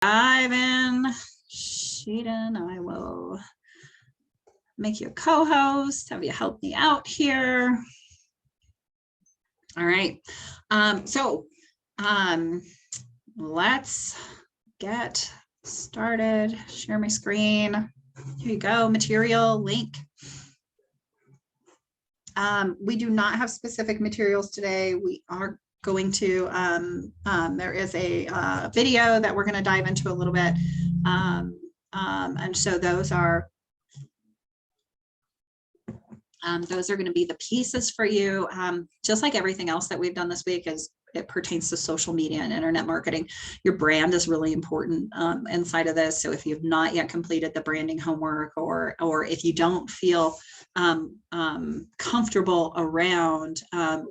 dive in. Sheetan, I will make you a co-host, have you help me out here. All right. Let's get started. Share my screen. Here you go, material link. We do not have specific materials today. We are going to, there is a video that we're going to dive into a little bit. And so those are going to be the pieces for you. Just like everything else that we've done this week as it pertains to social media and internet marketing, your brand is really important inside of this. So if you've not yet completed the branding homework, or if you don't feel comfortable around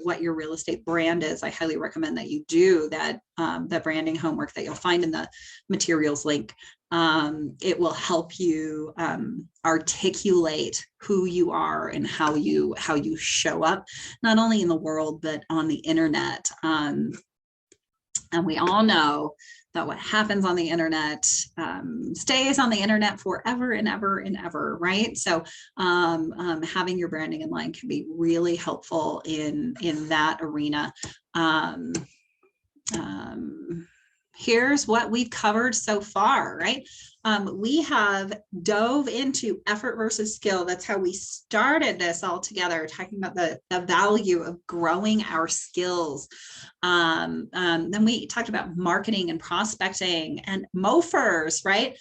what your real estate brand is, I highly recommend that you do that, the branding homework that you'll find in the materials link. It will help you articulate who you are and how you show up, not only in the world, but on the internet. And we all know that what happens on the internet stays on the internet forever and ever and ever, right? So having your branding in line can be really helpful in that arena. Here's what we've covered so far, right? We have dove into effort versus skill. That's how we started this all together, talking about the value of growing our skills. Then we talked about marketing and prospecting and MOFers, right?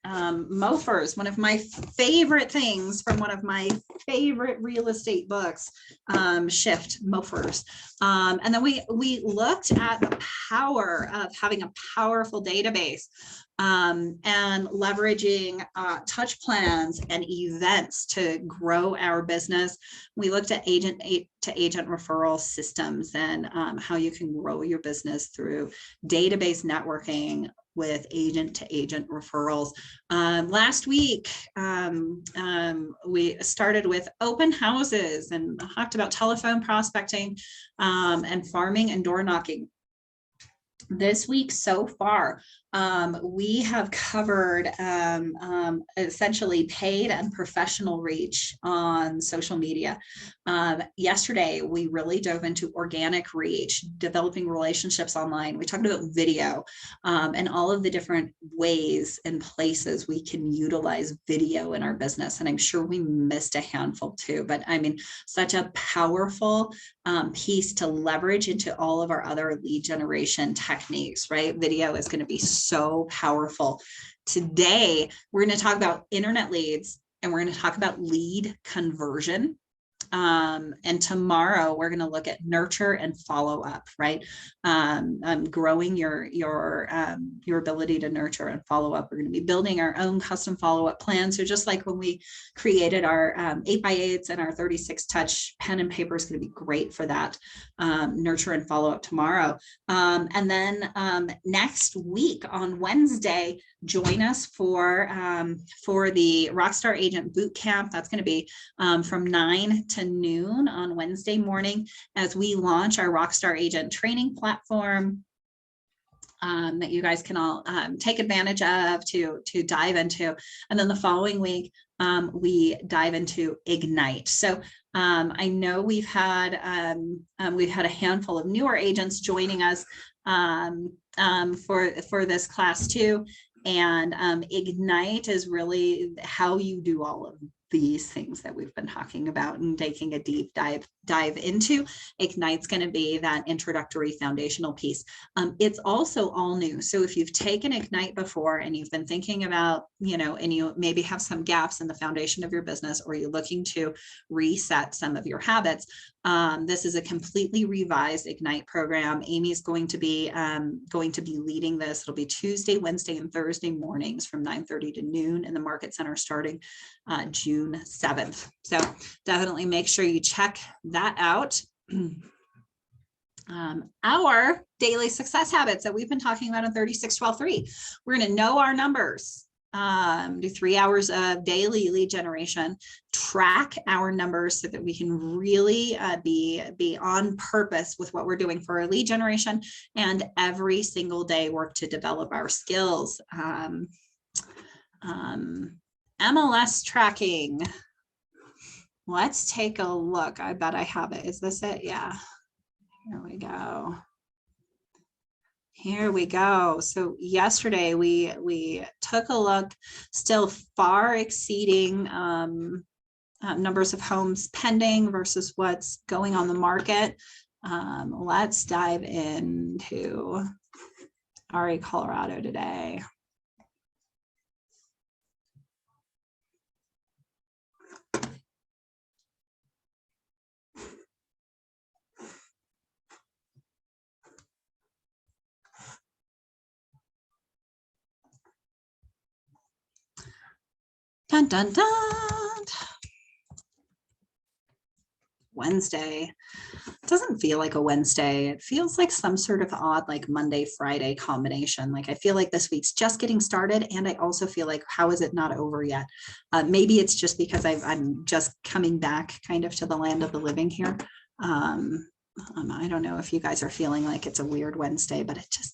MOFers, one of my favorite things from one of my favorite real estate books, Shift, MOFers. And then we looked at the power of having a powerful database and leveraging touch plans and events to grow our business. We looked at agent to agent referral systems and how you can grow your business through database networking with agent to agent referrals. Last week, we started with open houses and talked about telephone prospecting and farming and door knocking. This week so far, we have covered essentially paid and professional reach on social media. Yesterday, we really dove into organic reach, developing relationships online. We talked about video and all of the different ways and places we can utilize video in our business. And I'm sure we missed a handful too, but I mean, such a powerful piece to leverage into all of our other lead generation techniques, right? Video is going to be so powerful. Today, we're going to talk about internet leads and we're going to talk about lead conversion. And tomorrow we're going to look at nurture and follow up, right? Growing your ability to nurture and follow up. We're going to be building our own custom follow-up plan. So just like when we created our 8x8s and our 36 touch pen and paper is going to be great for that. Nurture and follow up tomorrow. And then next week on Wednesday, join us for the Rockstar Agent Bootcamp. That's going to be from 9 to noon on Wednesday morning as we launch our Rockstar Agent training platform that you guys can all take advantage of to dive into. And then the following week, we dive into Ignite. So I know we've had a handful of newer agents joining us for this class too. And Ignite is really how you do all of these things that we've been talking about and taking a deep dive into. Ignite's going to be that introductory foundational piece. It's also all new. So if you've taken Ignite before and you've been thinking about, and you maybe have some gaps in the foundation of your business, or you're looking to reset some of your habits, this is a completely revised Ignite program. Amy's going to be leading this. It'll be Tuesday, Wednesday, and Thursday mornings from 9:30 to noon in the Market Center starting June 7th. So definitely make sure you check that out. Our daily success habits that we've been talking about in 36-12-3. We're going to know our numbers. do 3 hours of daily lead generation, track our numbers so that we can really be on purpose with what we're doing for our lead generation, and every single day work to develop our skills. MLS tracking. Let's take a look. I bet I have it. Is this it? Yeah. Here we go. Here we go. So yesterday we took a look, still far exceeding numbers of homes pending versus what's going on the market. Let's dive into RE Colorado today. Dun, dun, dun. Wednesday. It doesn't feel like a Wednesday. It feels like some sort of odd, like Monday, Friday combination. Like I feel like this week's just getting started. And I also feel like, how is it not over yet? Maybe it's just because I'm just coming back kind of to the land of the living here. I don't know if you guys are feeling like it's a weird Wednesday, but it's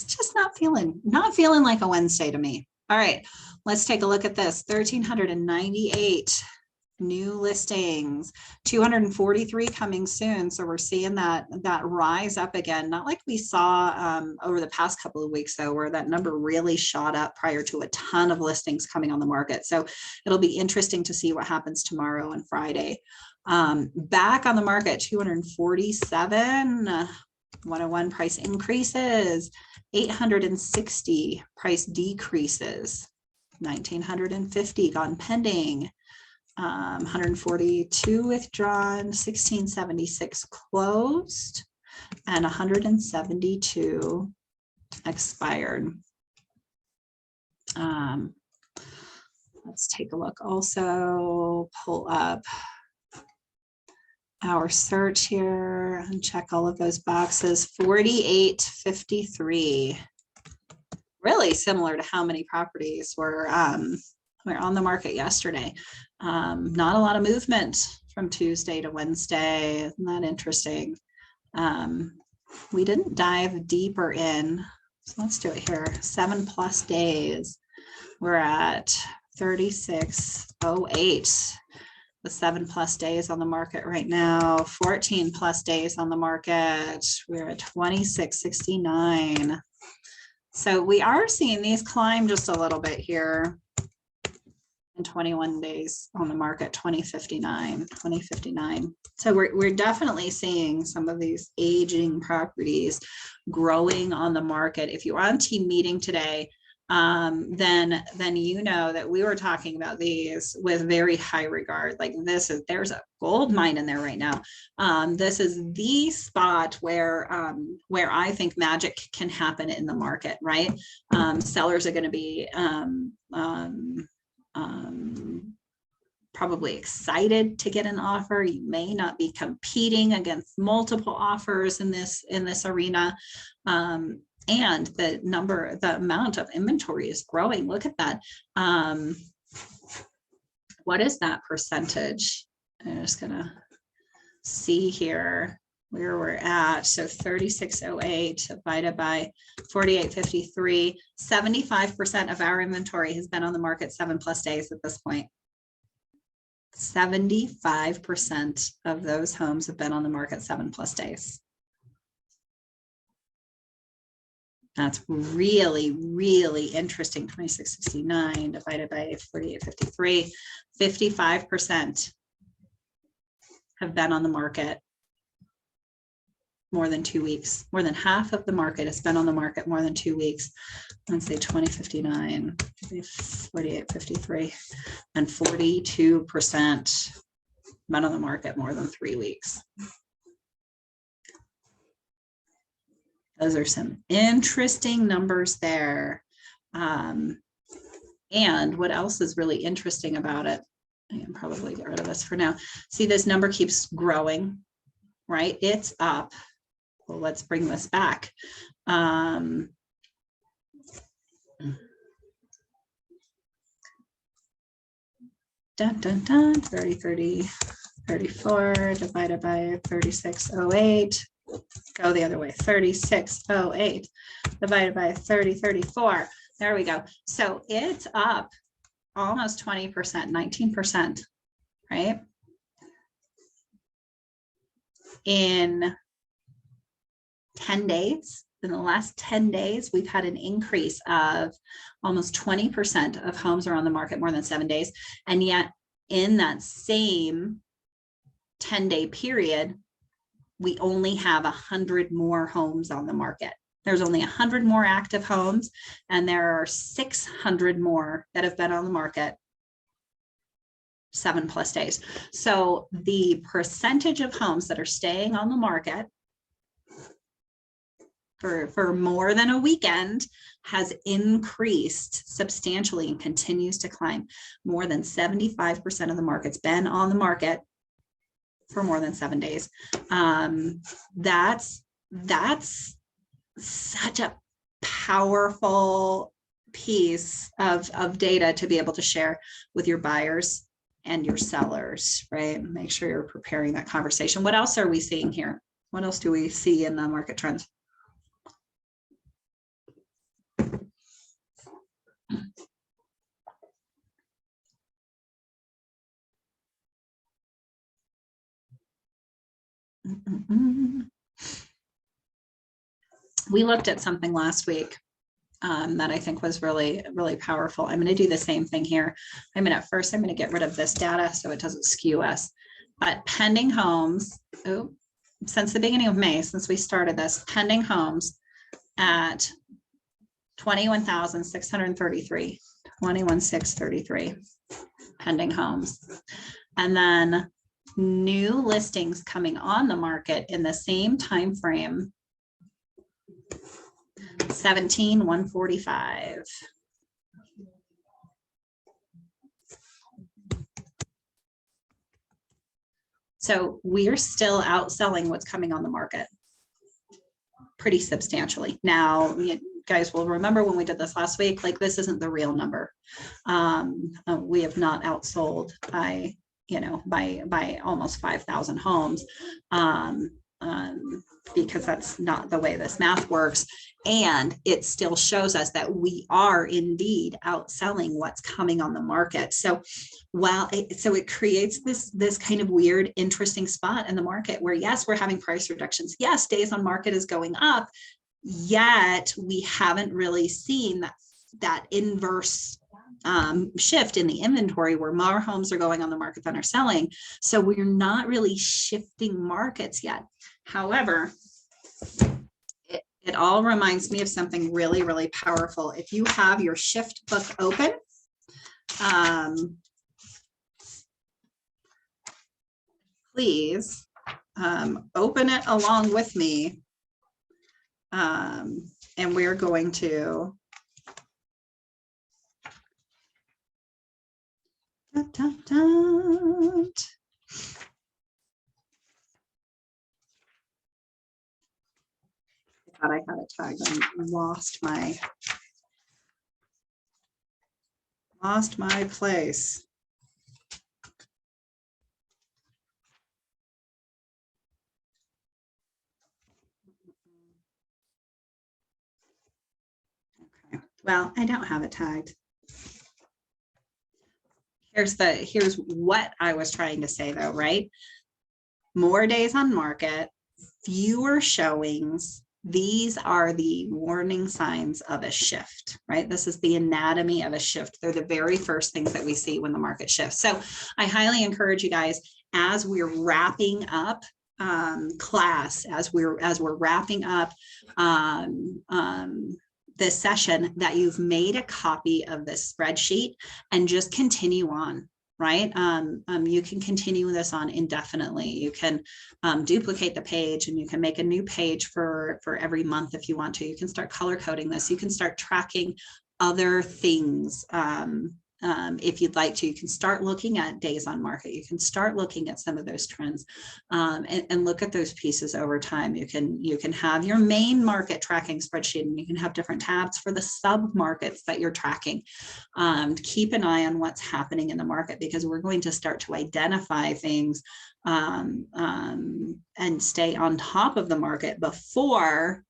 just not feeling like a Wednesday to me. All right, let's take a look at this. 1,398 new listings, 243 coming soon. So we're seeing that rise up again, not like we saw over the past couple of weeks though, where that number really shot up prior to a ton of listings coming on the market. So it'll be interesting to see what happens tomorrow and Friday. Back on the market, 247, 101 price increases, 860 price decreases, 1,950 gone pending, 142 withdrawn, 1,676 closed, and 172 expired. Let's take a look. Also pull up our search here and check all of those boxes. 4,853. Really similar to how many properties were on the market yesterday. Not a lot of movement from Tuesday to Wednesday. Isn't that interesting? We didn't dive deeper in. So let's do it here. 7+ days. We're at 3608. The 7+ days on the market right now, 14+ days on the market. We're at 2669. So we are seeing these climb just a little bit here. In 21 days on the market, 2059. So we're definitely seeing some of these aging properties growing on the market. If you were on team meeting today, then you know that we were talking about these with very high regard. Like there's a gold mine in there right now. This is the spot where I think magic can happen in the market, right? Sellers are going to be probably excited to get an offer. You may not be competing against multiple offers in this arena. And the amount of inventory is growing. Look at that. What is that percentage? I'm just gonna see here where we're at. So 3608 divided by 4853, 75% of our inventory has been on the market 7+ days at this point. 75% of those homes have been on the market 7+ days. That's really, really interesting. 2669 divided by 4853, 55% have been on the market more than 2 weeks. More than half of the market has been on the market more than 2 weeks. Let's say 2059, 4853, and 42% been on the market more than 3 weeks. Those are some interesting numbers there. And what else is really interesting about it? I can probably get rid of this for now. See, this number keeps growing, right? It's up. Well, let's bring this back. dun, dun, dun, 30, 30, 34 divided by 3608. Go the other way, 3608 divided by 3034. There we go. So it's up almost 20%, 19%, right? In 10 days. In the last 10 days, we've had an increase of almost 20% of homes are on the market more than 7 days. And yet in that same 10-day period, we only have 100 more homes on the market. There's only 100 more active homes, and there are 600 more that have been on the market 7+ days. So the percentage of homes that are staying on the market for more than a weekend has increased substantially and continues to climb. More than 75% of the market's been on the market for more than 7 days. That's such a powerful piece of data to be able to share with your buyers and your sellers, right? Make sure you're preparing that conversation. What else are we seeing here? What else do we see in the market trends? We looked at something last week that I think was really, really powerful. I'm going to do the same thing here. I'm going to get rid of this data so it doesn't skew us. But pending homes, since the beginning of May, since we started this, pending homes at 21,633, 21,633 pending homes. And then new listings coming on the market in the same time frame, 17,145. So we're still outselling what's coming on the market pretty substantially. Now, you guys will remember when we did this last week, like this isn't the real number. We have not outsold by, by almost 5,000 homes. Because that's not the way this math works. And it still shows us that we are indeed outselling what's coming on the market. So it creates this kind of weird, interesting spot in the market where, yes, we're having price reductions. Yes, days on market is going up, yet we haven't really seen that inverse shift in the inventory where more homes are going on the market than are selling. So we're not really shifting markets yet. However, it all reminds me of something really, really powerful. If you have your shift book open, please open it along with me. And we're going to I had it tagged and lost my place. Okay. Well, I don't have it tagged. Here's what I was trying to say though, right? More days on market, fewer showings. These are the warning signs of a shift, right? This is the anatomy of a shift. They're the very first things that we see when the market shifts. So I highly encourage you guys, as we're wrapping up class, as we're wrapping up this session, that you've made a copy of this spreadsheet and just continue on. Right? You can continue this on indefinitely. You can duplicate the page and you can make a new page for every month if you want to. You can start color coding this. You can start tracking other things if you'd like to, you can start looking at days on market. You can start looking at some of those trends and look at those pieces over time. You can have your main market tracking spreadsheet, and you can have different tabs for the sub markets that you're tracking. Keep an eye on what's happening in the market, because we're going to start to identify things and stay on top of the market before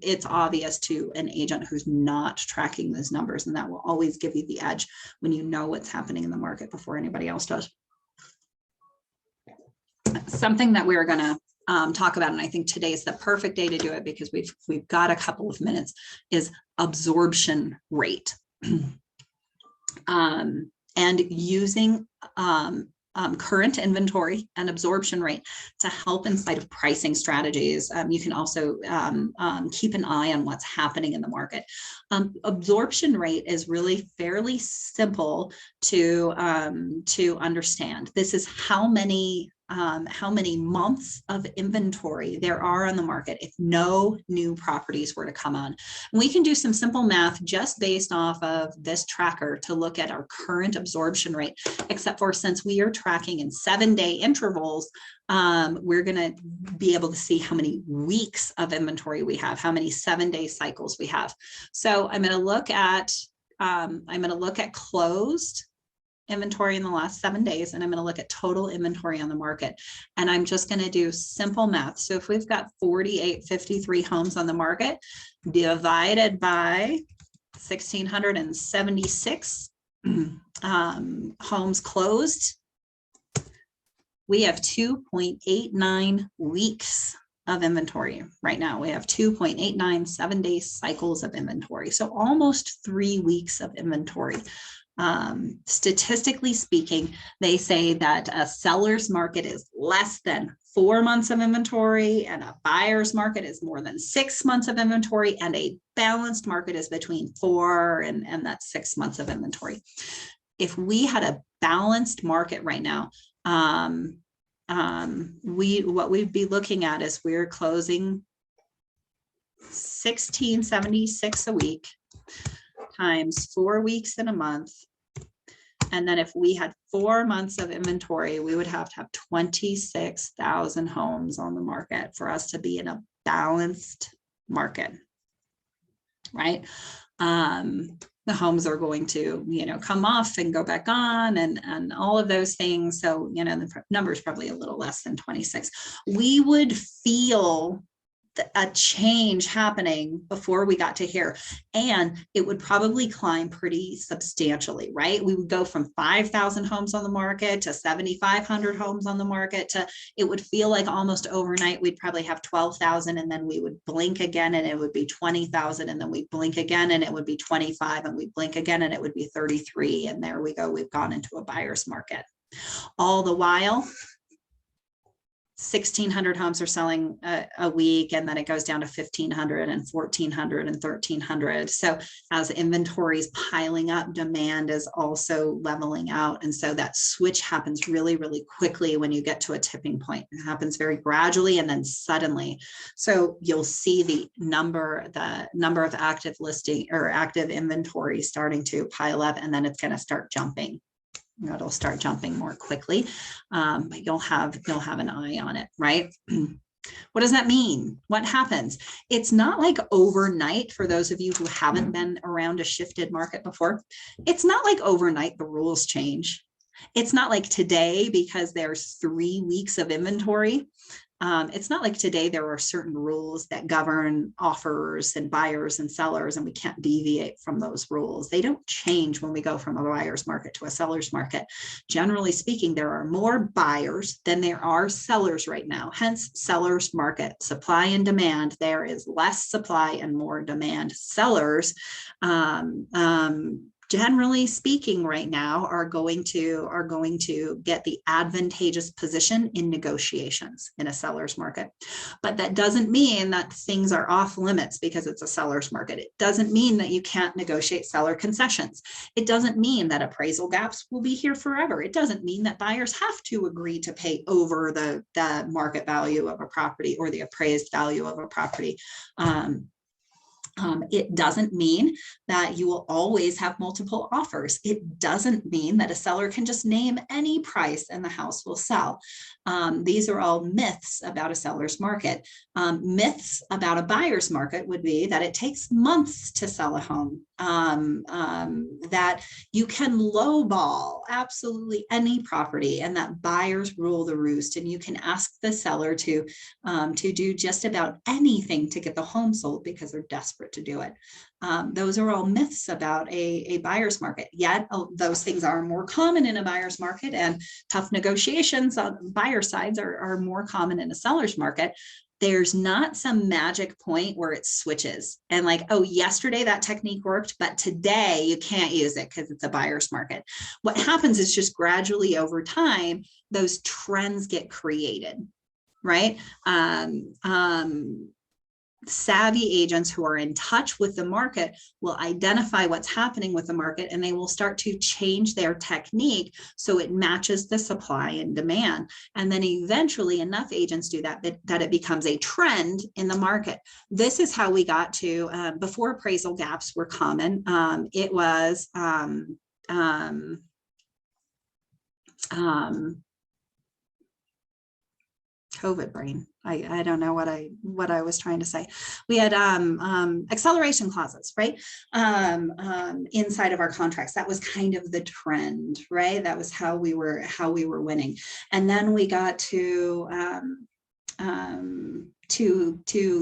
it's obvious to an agent who's not tracking those numbers. And that will always give you the edge when you know what's happening in the market before anybody else does. Something that we're going to talk about, and I think today is the perfect day to do it because we've got a couple of minutes, is absorption rate. And using current inventory and absorption rate to help inside of pricing strategies. You can also keep an eye on what's happening in the market. Absorption rate is really fairly simple to understand. This is how many months of inventory there are on the market if no new properties were to come on. And we can do some simple math just based off of this tracker to look at our current absorption rate, except for since we are tracking in 7-day intervals, we're going to be able to see how many weeks of inventory we have, how many 7-day cycles we have. So I'm going to look at closed inventory in the last 7 days, and I'm going to look at total inventory on the market. And I'm just going to do simple math. So if we've got 4,853 homes on the market divided by 1,676 homes closed, we have 2.89 weeks of inventory right now. We have 2.89 7-day cycles of inventory. So almost 3 weeks of inventory. Statistically speaking, they say that a seller's market is less than 4 months of inventory, and a buyer's market is more than 6 months of inventory, and a balanced market is between 4 and that's 6 months of inventory. If we had a balanced market right now, what we'd be looking at is we're closing 1,676 a week times 4 weeks in a month. And then if we had 4 months of inventory, we would have to have 26,000 homes on the market for us to be in a balanced market, right? The homes are going to, come off and go back on and all of those things. So, the number is probably a little less than 26. We would feel a change happening before we got to here, and it would probably climb pretty substantially, right? We would go from 5,000 homes on the market to 7,500 homes on the market to, it would feel like almost overnight we'd probably have 12,000, and then we would blink again and it would be 20,000, and then we blink again and it would be 25, and we blink again and it would be 33, and there we go, we've gone into a buyer's market. All the while, 1,600 homes are selling a week, and then it goes down to 1,500 and 1,400 and 1,300. So as inventory is piling up, demand is also leveling out. And so that switch happens really, really quickly when you get to a tipping point. It happens very gradually and then suddenly. So you'll see the number of active listing or active inventory starting to pile up, and then it's going to start jumping. It'll start jumping more quickly, but you'll have an eye on it, right? What does that mean? What happens? It's not like overnight, for those of you who haven't been around a shifted market before. It's not like overnight the rules change. It's not like today, because there's 3 weeks of inventory. It's not like today there are certain rules that govern offers and buyers and sellers, and we can't deviate from those rules. They don't change when we go from a buyer's market to a seller's market. Generally speaking, there are more buyers than there are sellers right now, hence seller's market. Supply and demand, there is less supply and more demand. Sellers, generally speaking right now, are going to get the advantageous position in negotiations in a seller's market. But that doesn't mean that things are off limits because it's a seller's market. It doesn't mean that you can't negotiate seller concessions. It doesn't mean that appraisal gaps will be here forever. It doesn't mean that buyers have to agree to pay over the market value of a property or the appraised value of a property. It doesn't mean that you will always have multiple offers. It doesn't mean that a seller can just name any price and the house will sell. These are all myths about a seller's market. Myths about a buyer's market would be that it takes months to sell a home, that you can lowball absolutely any property and that buyers rule the roost, and you can ask the seller to do just about anything to get the home sold because they're desperate to do it. Those are all myths about a buyer's market. Yet those things are more common in a buyer's market, and tough negotiations on buyer sides are more common in a seller's market. There's not some magic point where it switches and like, oh, yesterday that technique worked, but today you can't use it because it's a buyer's market. What happens is just gradually over time, those trends get created, right? Savvy agents who are in touch with the market will identify what's happening with the market, and they will start to change their technique so it matches the supply and demand. And then eventually enough agents do that it becomes a trend in the market. This is how we got to, before appraisal gaps were common, it was COVID brain. I don't know what I was trying to say. We had acceleration clauses, right? Inside of our contracts. That was kind of the trend, right? That was how we were winning. And then we got to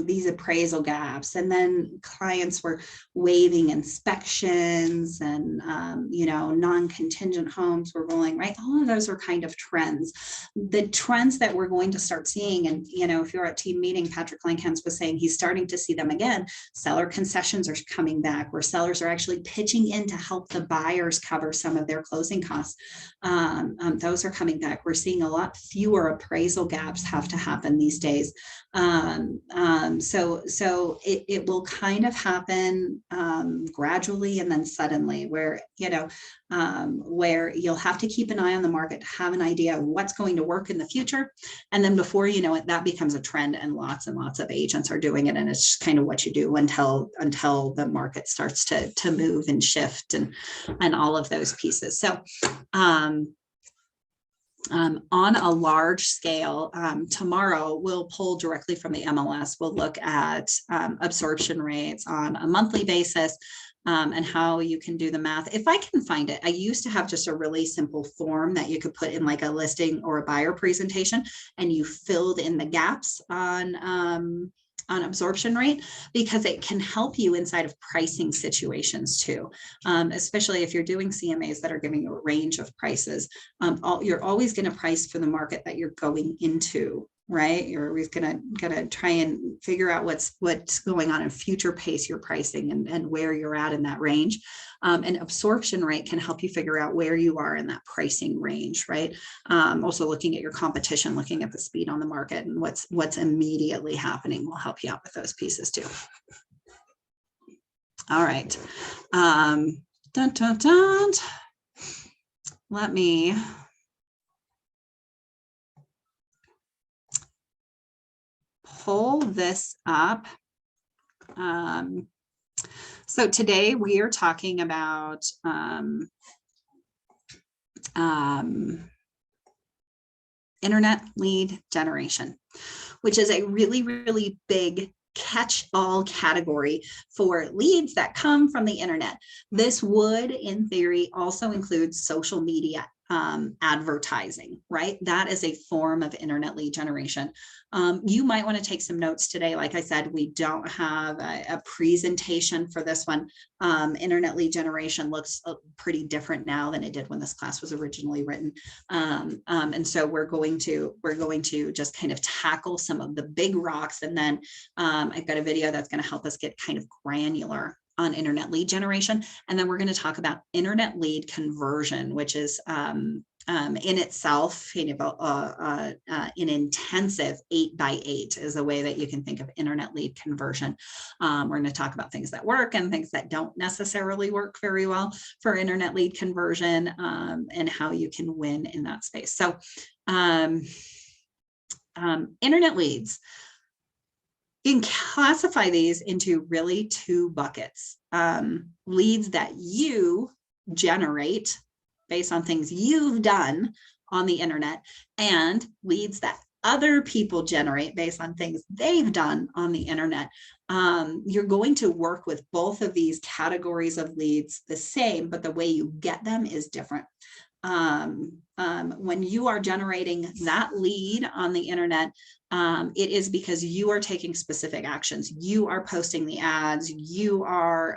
these appraisal gaps, and then clients were waiving inspections, and non-contingent homes were rolling, right? All of those are kind of trends. The trends that we're going to start seeing, and if you're at team meeting, Patrick Langhans was saying he's starting to see them again. Seller concessions are coming back, where sellers are actually pitching in to help the buyers cover some of their closing costs. Those are coming back. We're seeing a lot fewer appraisal gaps have to happen these days. So it will kind of happen gradually and then suddenly, where you'll have to keep an eye on the market to have an idea of what's going to work in the future. And then before you know it, that becomes a trend, and lots of agents are doing it. And it's just kind of what you do until the market starts to move and shift and all of those pieces. So on a large scale, tomorrow we'll pull directly from the MLS. We'll look at absorption rates on a monthly basis, and how you can do the math. If I can find it, I used to have just a really simple form that you could put in like a listing or a buyer presentation, and you filled in the gaps on absorption rate, because it can help you inside of pricing situations too, especially if you're doing CMAs that are giving you a range of prices. You're always going to price for the market that you're going into, right? You're always gonna try and figure out what's going on and future pace your pricing and where you're at in that range. And absorption rate can help you figure out where you are in that pricing range, right? Also looking at your competition, looking at the speed on the market, and what's immediately happening will help you out with those pieces too. All right. Dun, dun, dun. Let me pull this up. So today we are talking about internet lead generation, which is a really, really big catch-all category for leads that come from the internet. This would, in theory, also include social media advertising, right? That is a form of internet lead generation. You might want to take some notes today. Like I said, we don't have a presentation for this one. Internet lead generation looks pretty different now than it did when this class was originally written. And so we're going to just kind of tackle some of the big rocks. And then I've got a video that's going to help us get kind of granular on internet lead generation. And then we're going to talk about internet lead conversion, which is in itself, an intensive 8x8 is a way that you can think of internet lead conversion. We're going to talk about things that work and things that don't necessarily work very well for internet lead conversion, and how you can win in that space. So internet leads. You can classify these into really two buckets. Leads that you generate based on things you've done on the internet, and leads that other people generate based on things they've done on the internet. You're going to work with both of these categories of leads the same, but the way you get them is different. When you are generating that lead on the internet, it is because you are taking specific actions. You are posting the ads. You are,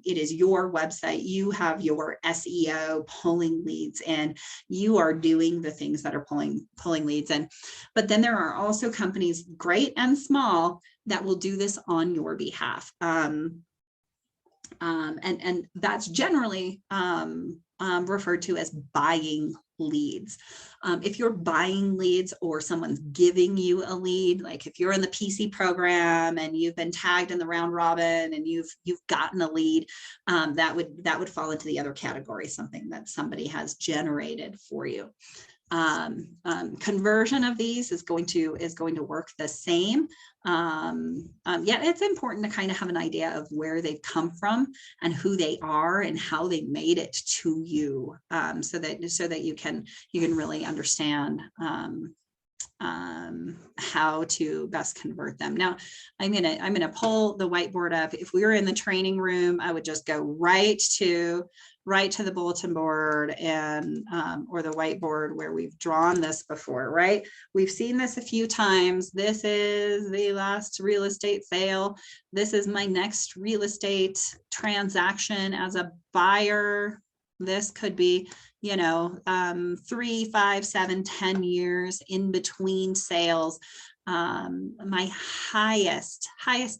it is your website. You have your SEO pulling leads in. You are doing the things that are pulling leads in. But then there are also companies, great and small, that will do this on your behalf. And that's generally referred to as buying leads. If you're buying leads or someone's giving you a lead, like if you're in the PC program and you've been tagged in the round robin and you've gotten a lead, that would fall into the other category, something that somebody has generated for you. Conversion of these is going to work the same. Yeah, it's important to kind of have an idea of where they've come from and who they are and how they made it to you, so that you can really understand how to best convert them. Now, I'm gonna pull the whiteboard up. If we were in the training room, I would just go right to the bulletin board and or the whiteboard where we've drawn this before, right? We've seen this a few times. This is the last real estate sale. This is my next real estate transaction as a buyer. This could be, 3, 5, 7, 10 years in between sales. My highest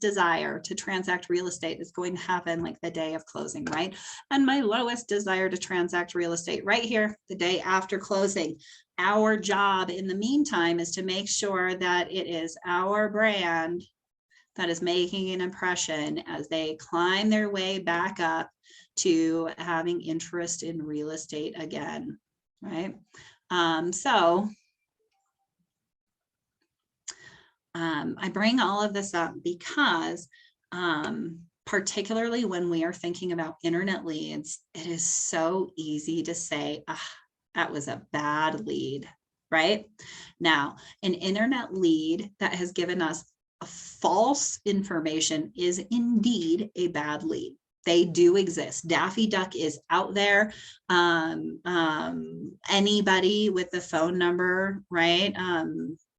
desire to transact real estate is going to happen like the day of closing, right? And my lowest desire to transact real estate right here, the day after closing. Our job in the meantime is to make sure that it is our brand that is making an impression as they climb their way back up to having interest in real estate again, right? I bring all of this up because particularly when we are thinking about internet leads, it is so easy to say, that was a bad lead, right? Now, an internet lead that has given us a false information is indeed a bad lead. They do exist. Daffy Duck is out there. Anybody with the phone number, right?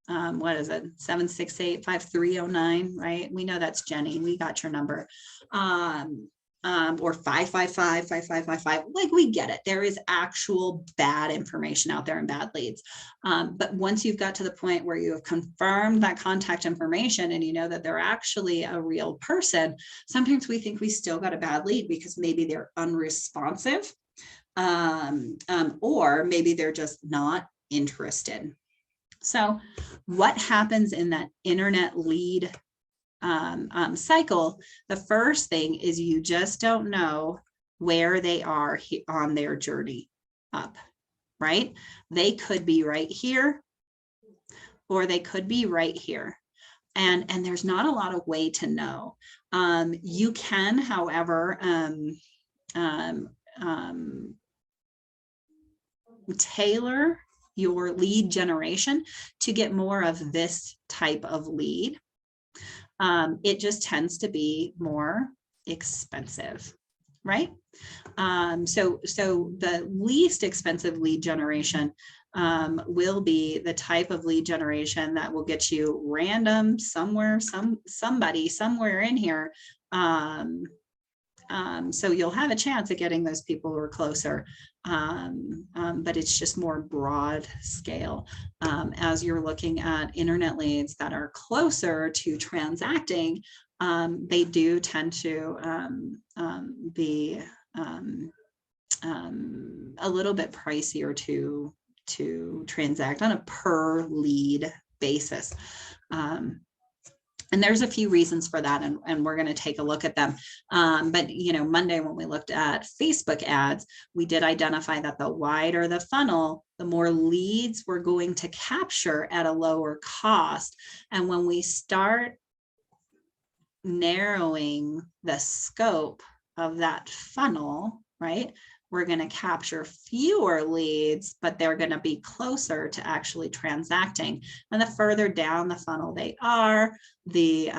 What is it? 768-5309, right? We know that's Jenny. We got your number. Or 555-5555. Like, we get it. There is actual bad information out there and bad leads. But once you've got to the point where you have confirmed that contact information and you know that they're actually a real person, sometimes we think we still got a bad lead because maybe they're unresponsive, or maybe they're just not interested. So what happens in that internet lead cycle? The first thing is you just don't know where they are on their journey up, right? They could be right here, or they could be right here. And there's not a lot of way to know. You can, however, tailor your lead generation to get more of this type of lead. It just tends to be more expensive, right? So the least expensive lead generation will be the type of lead generation that will get you random somebody somewhere in here. So you'll have a chance at getting those people who are closer, but it's just more broad scale. As you're looking at internet leads that are closer to transacting, they do tend to be a little bit pricier to transact on a per lead basis. And there's a few reasons for that, and we're going to take a look at them. But, Monday when we looked at Facebook ads, we did identify that the wider the funnel, the more leads we're going to capture at a lower cost. And when we start narrowing the scope of that funnel, right? We're going to capture fewer leads, but they're going to be closer to actually transacting. And the further down the funnel they are, the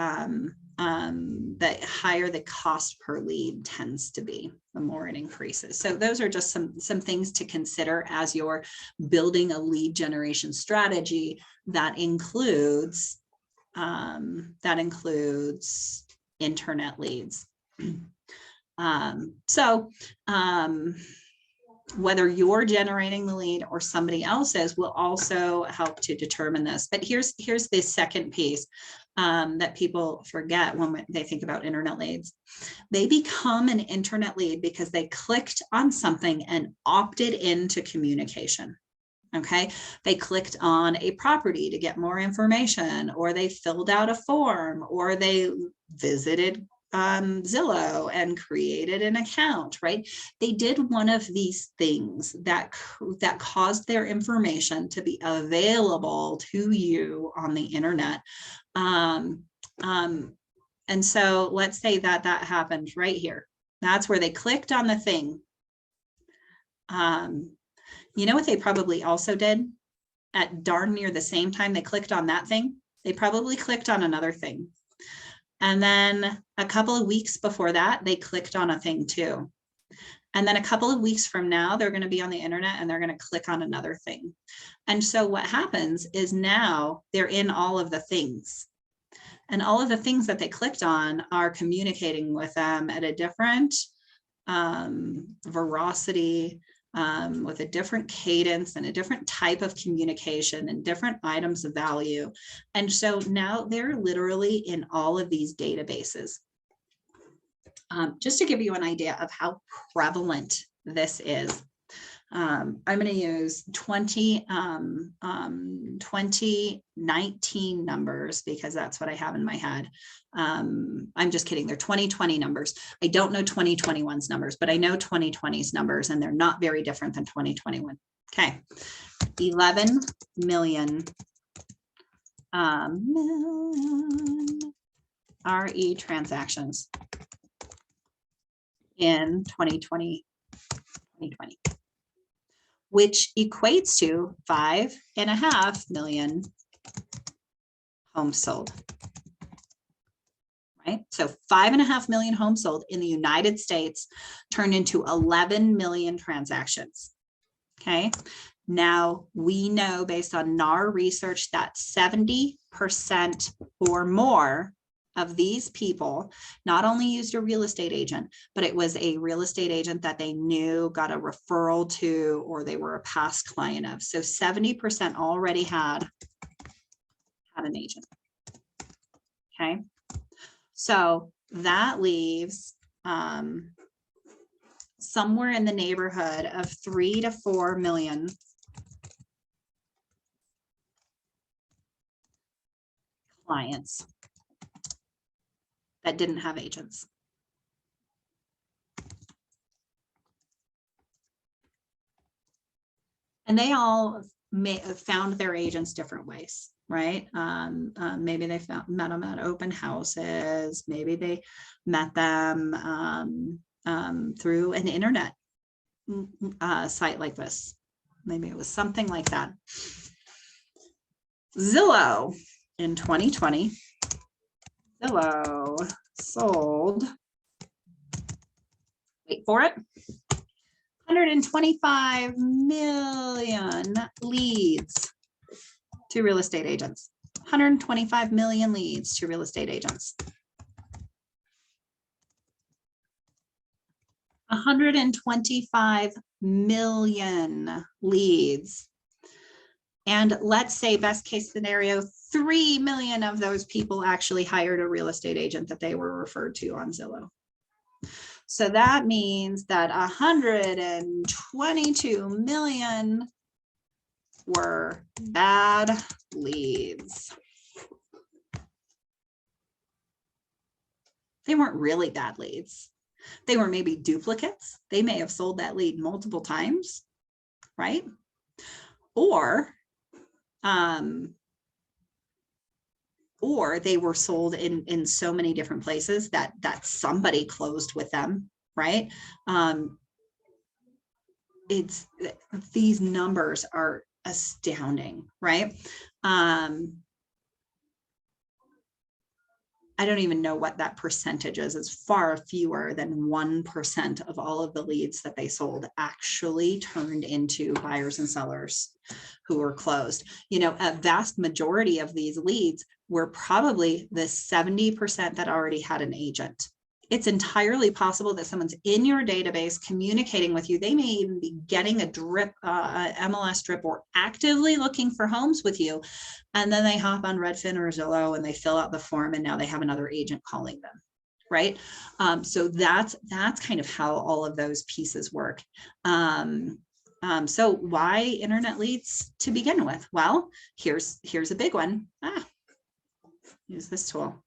higher the cost per lead tends to be, the more it increases. So those are just some things to consider as you're building a lead generation strategy that includes internet leads. Whether you're generating the lead or somebody else is will also help to determine this. But here's the second piece that people forget when they think about internet leads. They become an internet lead because they clicked on something and opted into communication. Okay, they clicked on a property to get more information, or they filled out a form, or they visited Zillow and created an account, right? They did one of these things that caused their information to be available to you on the internet. And so let's say that happened right here. That's where they clicked on the thing. You know what they probably also did at darn near the same time they clicked on that thing? They probably clicked on another thing. And then a couple of weeks before that, they clicked on a thing too. And then a couple of weeks from now, they're going to be on the internet and they're going to click on another thing. And so what happens is now they're in all of the things. And all of the things that they clicked on are communicating with them at a different veracity, with a different cadence and a different type of communication and different items of value. And so now they're literally in all of these databases. Just to give you an idea of how prevalent this is, I'm going to use 2019 numbers because that's what I have in my head. I'm just kidding. They're 2020 numbers. I don't know 2021's numbers, but I know 2020's numbers, and they're not very different than 2021. Okay. 11 million, RE transactions in 2020, which equates to 5.5 million homes sold, right? So 5.5 million homes sold in the United States turned into 11 million transactions, okay? Now, we know based on NAR research that 70% or more of these people not only used a real estate agent, but it was a real estate agent that they knew, got a referral to, or they were a past client of. So 70% already had an agent. Okay. So that leaves somewhere in the neighborhood of 3 to 4 million clients that didn't have agents. And they all may have found their agents different ways, right? Maybe they met them at open houses. Maybe they met them through an internet site like this. Maybe it was something like that. Zillow in 2020, Zillow sold, wait for it, 125 million leads to real estate agents. 125 million leads to real estate agents. 125 million leads. And let's say best case scenario, 3 million of those people actually hired a real estate agent that they were referred to on Zillow. So that means that 122 million were bad leads. They weren't really bad leads. They were maybe duplicates. They may have sold that lead multiple times, right? Or or they were sold in so many different places that somebody closed with them, right? These numbers are astounding, right? I don't even know what that percentage is. It's far fewer than 1% of all of the leads that they sold actually turned into buyers and sellers who were closed. You know, a vast majority of these leads were probably the 70% that already had an agent. It's entirely possible that someone's in your database communicating with you. They may even be getting a drip, MLS drip, or actively looking for homes with you. And then they hop on Redfin or Zillow and they fill out the form, and now they have another agent calling them, right? So that's kind of how all of those pieces work. So why internet leads to begin with? Well, here's a big one. Use this tool.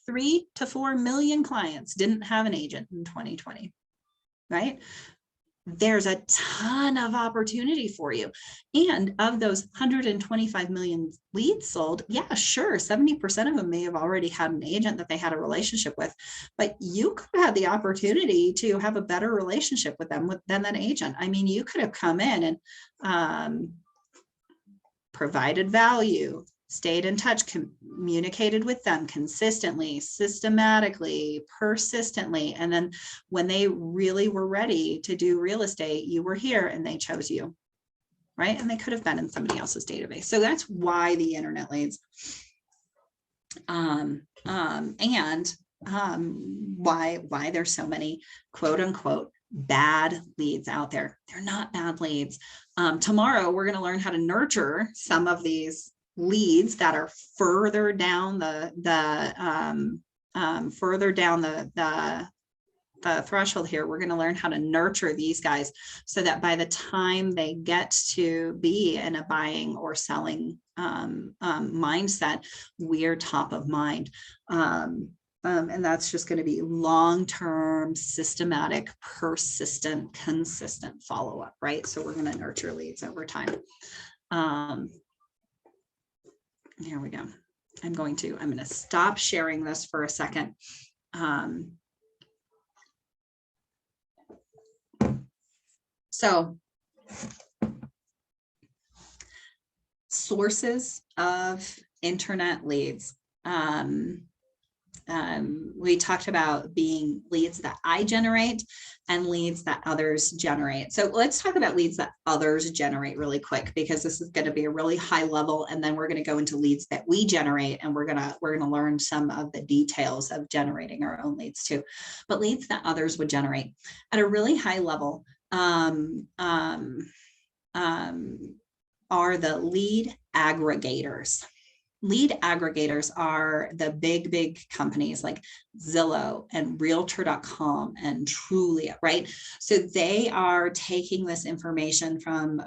3 to 4 million clients didn't have an agent in 2020, right? There's a ton of opportunity for you. And of those 125 million leads sold, yeah, sure, 70% of them may have already had an agent that they had a relationship with, but you could have had the opportunity to have a better relationship with them than that agent. I mean, you could have come in and provided value, stayed in touch, communicated with them consistently, systematically, persistently. And then when they really were ready to do real estate, you were here and they chose you, right? And they could have been in somebody else's database. So that's why the internet leads. And why there's so many quote unquote bad leads out there. They're not bad leads. Tomorrow, we're going to learn how to nurture some of these leads that are further down the threshold here. We're going to learn how to nurture these guys so that by the time they get to be in a buying or selling mindset, we're top of mind. And that's just going to be long-term, systematic, persistent, consistent follow-up, right? So we're going to nurture leads over time. Here we go. I'm going to stop sharing this for a second. So sources of internet leads. We talked about being leads that I generate and leads that others generate. So let's talk about leads that others generate really quick, because this is going to be a really high level, and then we're going to go into leads that we generate, and we're going to learn some of the details of generating our own leads too. But leads that others would generate at a really high level are the lead aggregators. Lead aggregators are the big companies like Zillow and Realtor.com and Trulia, right? So they are taking this information from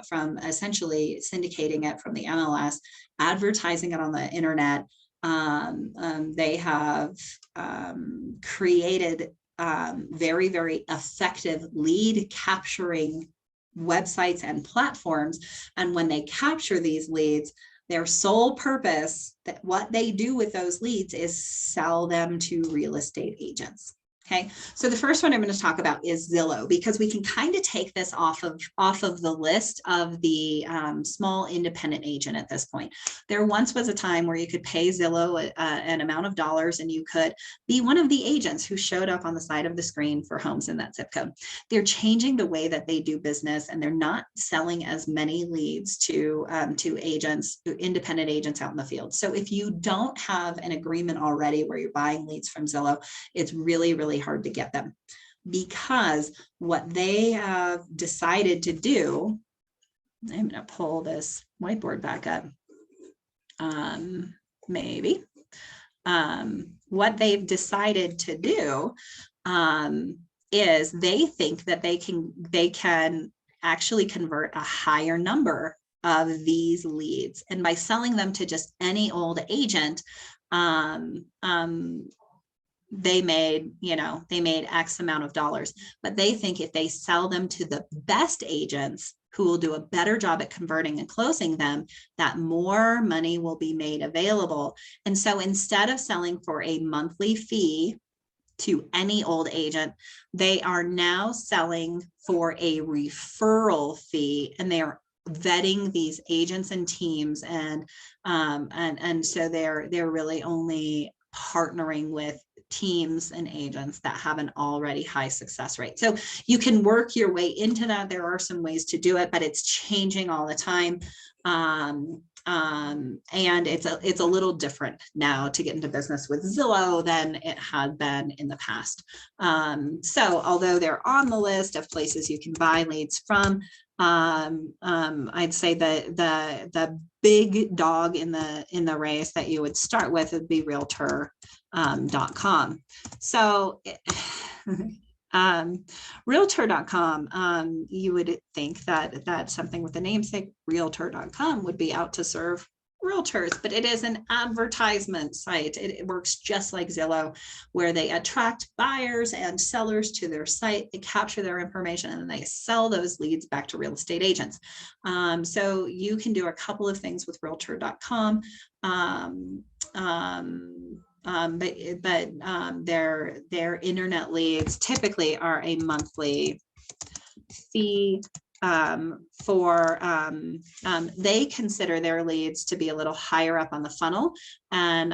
essentially syndicating it from the MLS, advertising it on the internet. They have created very, very effective lead capturing websites and platforms. And when they capture these leads, their sole purpose, that what they do with those leads, is sell them to real estate agents. Okay, so the first one I'm going to talk about is Zillow, because we can kind of take this off of the list of the small independent agent at this point. There once was a time where you could pay Zillow an amount of dollars and you could be one of the agents who showed up on the side of the screen for homes in that zip code. They're changing the way that they do business, and they're not selling as many leads to agents, independent agents out in the field. So if you don't have an agreement already where you're buying leads from Zillow, it's really, really hard to get them, because what they have decided to do, I'm going to pull this whiteboard back up. What they've decided to do is they think that they can actually convert a higher number of these leads, and by selling them to just any old agent, they made X amount of dollars. But they think if they sell them to the best agents, who will do a better job at converting and closing them, that more money will be made available. And so instead of selling for a monthly fee to any old agent, they are now selling for a referral fee, and they are vetting these agents and teams, and so they're really only partnering with teams and agents that have an already high success rate. So you can work your way into that. There are some ways to do it, but it's changing all the time. And it's a little different now to get into business with Zillow than it had been in the past. So although they're on the list of places you can buy leads from, I'd say the big dog in the race that you would start with would be Realtor.com. So Realtor.com, you would think that something with the namesake Realtor.com would be out to serve realtors, but it is an advertisement site. It works just like Zillow, where they attract buyers and sellers to their site, they capture their information, and then they sell those leads back to real estate agents. So you can do a couple of things with Realtor.com. Their internet leads typically are a monthly fee. They consider their leads to be a little higher up on the funnel, and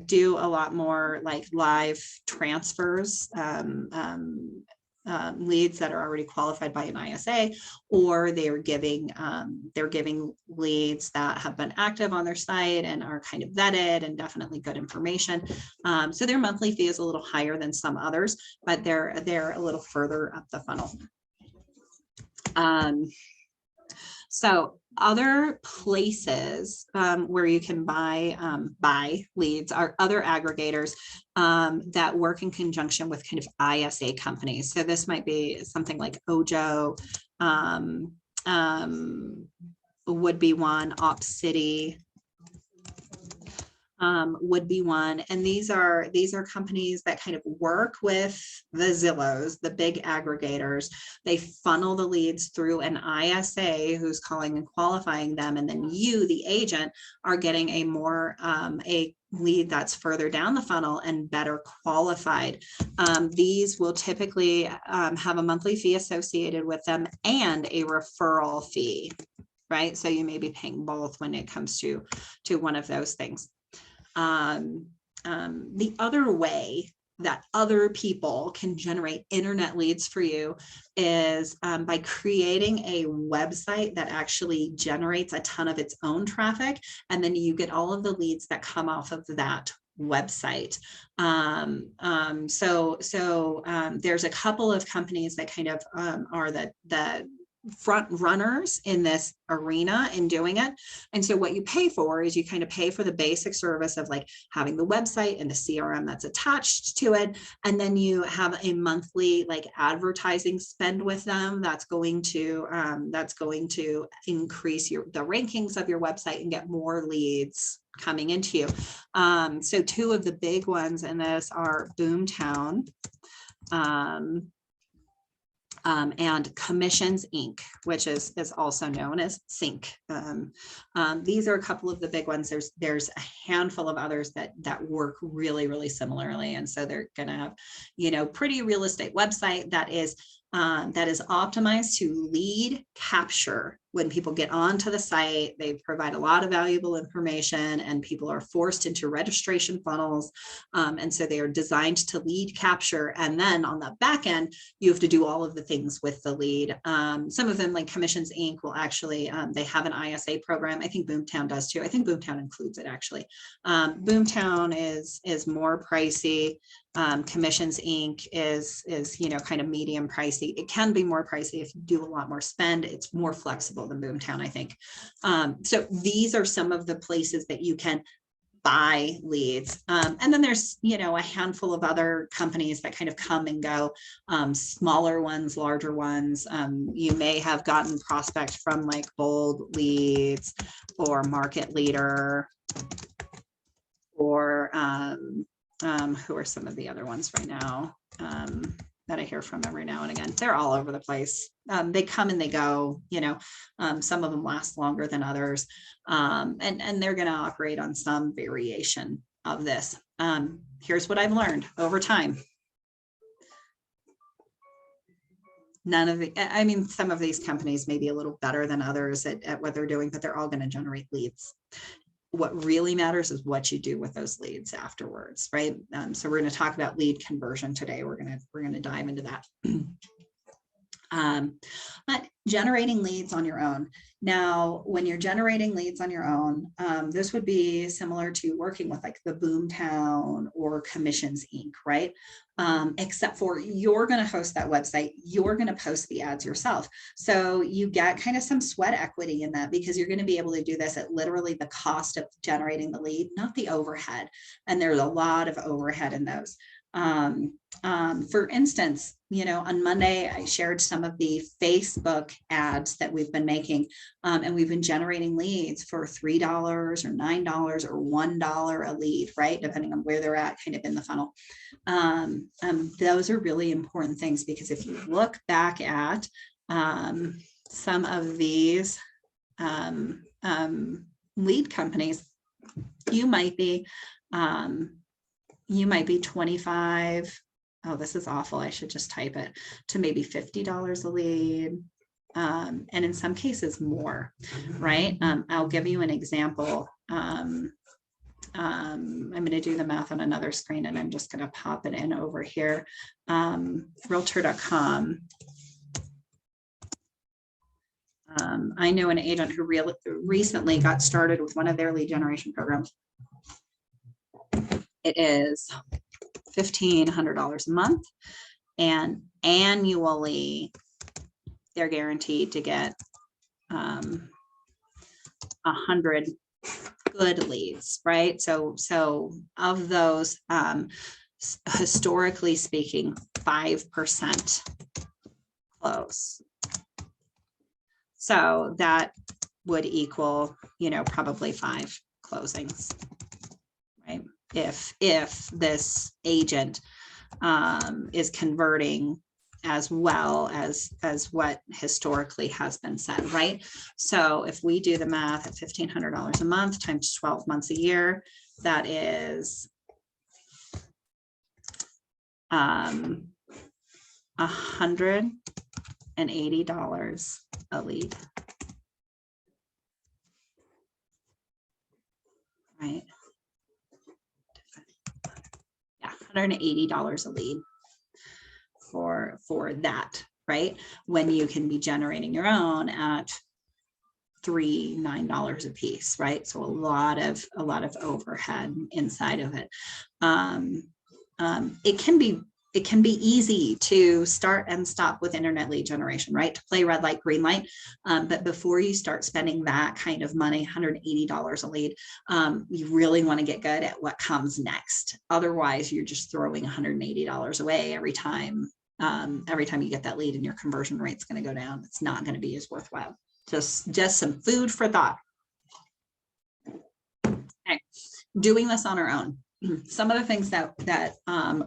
do a lot more like live transfers, leads that are already qualified by an ISA, or they're giving leads that have been active on their site and are kind of vetted and definitely good information. So their monthly fee is a little higher than some others, but they're a little further up the funnel. So other places where you can buy leads are other aggregators that work in conjunction with kind of ISA companies. So this might be something like Ojo, would be one, Opcity would be one. And these are companies that kind of work with the Zillows, the big aggregators. They funnel the leads through an ISA who's calling and qualifying them. And then you, the agent, are getting a lead that's further down the funnel and better qualified. These will typically have a monthly fee associated with them and a referral fee, right? So you may be paying both when it comes to one of those things. The other way that other people can generate internet leads for you is by creating a website that actually generates a ton of its own traffic, and then you get all of the leads that come off of that website. There's a couple of companies that kind of are the front runners in this arena in doing it. And so what you pay for is you kind of pay for the basic service of like having the website and the CRM that's attached to it. And then you have a monthly like advertising spend with them that's going to increase the rankings of your website and get more leads coming into you. So two of the big ones in this are Boomtown and Commissions Inc., which is also known as Sync. These are a couple of the big ones. There's a handful of others that work really, really similarly. And so they're going to have, pretty real estate website that is optimized to lead capture. When people get onto the site, they provide a lot of valuable information, and people are forced into registration funnels. And so they are designed to lead capture. And then on the back end, you have to do all of the things with the lead. Some of them, like Commissions Inc., will actually, they have an ISA program. I think Boomtown does too. I think Boomtown includes it actually. Boomtown is more pricey. Commissions Inc. is kind of medium pricey. It can be more pricey if you do a lot more spend. It's more flexible than Boomtown, I think. So these are some of the places that you can buy leads. And then there's, a handful of other companies that kind of come and go, smaller ones, larger ones. You may have gotten prospect from like Bold Leads or Market Leader, or who are some of the other ones right now? that I hear from every now and again. They're all over the place. They come and they go, you know, some of them last longer than others. And they're going to operate on some variation of this. Here's what I've learned over time. None of the, I mean, some of these companies may be a little better than others at what they're doing, but they're all going to generate leads. What really matters is what you do with those leads afterwards, right? So we're going to talk about lead conversion today. We're going to dive into that. But generating leads on your own. Now, when you're generating leads on your own, this would be similar to working with like the Boomtown or Commissions Inc., right? Except for you're going to host that website, you're going to post the ads yourself. So you get kind of some sweat equity in that because you're going to be able to do this at literally the cost of generating the lead, not the overhead. And there's a lot of overhead in those. For instance, you know, on Monday, I shared some of the Facebook ads that we've been making, and we've been generating leads for $3 or $9 or $1 a lead, right? Depending on where they're at kind of in the funnel. Those are really important things because if you look back at some of these lead companies, you might be 25. Oh, this is awful. I should just type it to maybe $50 a lead. And in some cases more, right? I'll give you an example. I'm going to do the math on another screen and I'm just going to pop it in over here. Realtor.com. I know an agent who recently got started with one of their lead generation programs. It is $1,500 a month, and annually they're guaranteed to get 100 good leads, right? So of those, historically speaking, 5% close. So that would equal, you know, probably 5 closings, right? If this agent is converting as well as what historically has been said, right? So if we do the math at $1,500 a month times 12 months a year, that is $180 a lead, right? Yeah, $180 a lead for that, right? When you can be generating your own at $9 a piece, right? So a lot of overhead inside of it. It can be easy to start and stop with internet lead generation, right? To play red light, green light. But before you start spending that kind of money, $180 a lead, you really want to get good at what comes next. Otherwise, you're just throwing $180 away every time you get that lead, and your conversion rate's going to go down. It's not going to be as worthwhile. Just some food for thought. Okay. Doing this on our own. Some of the things that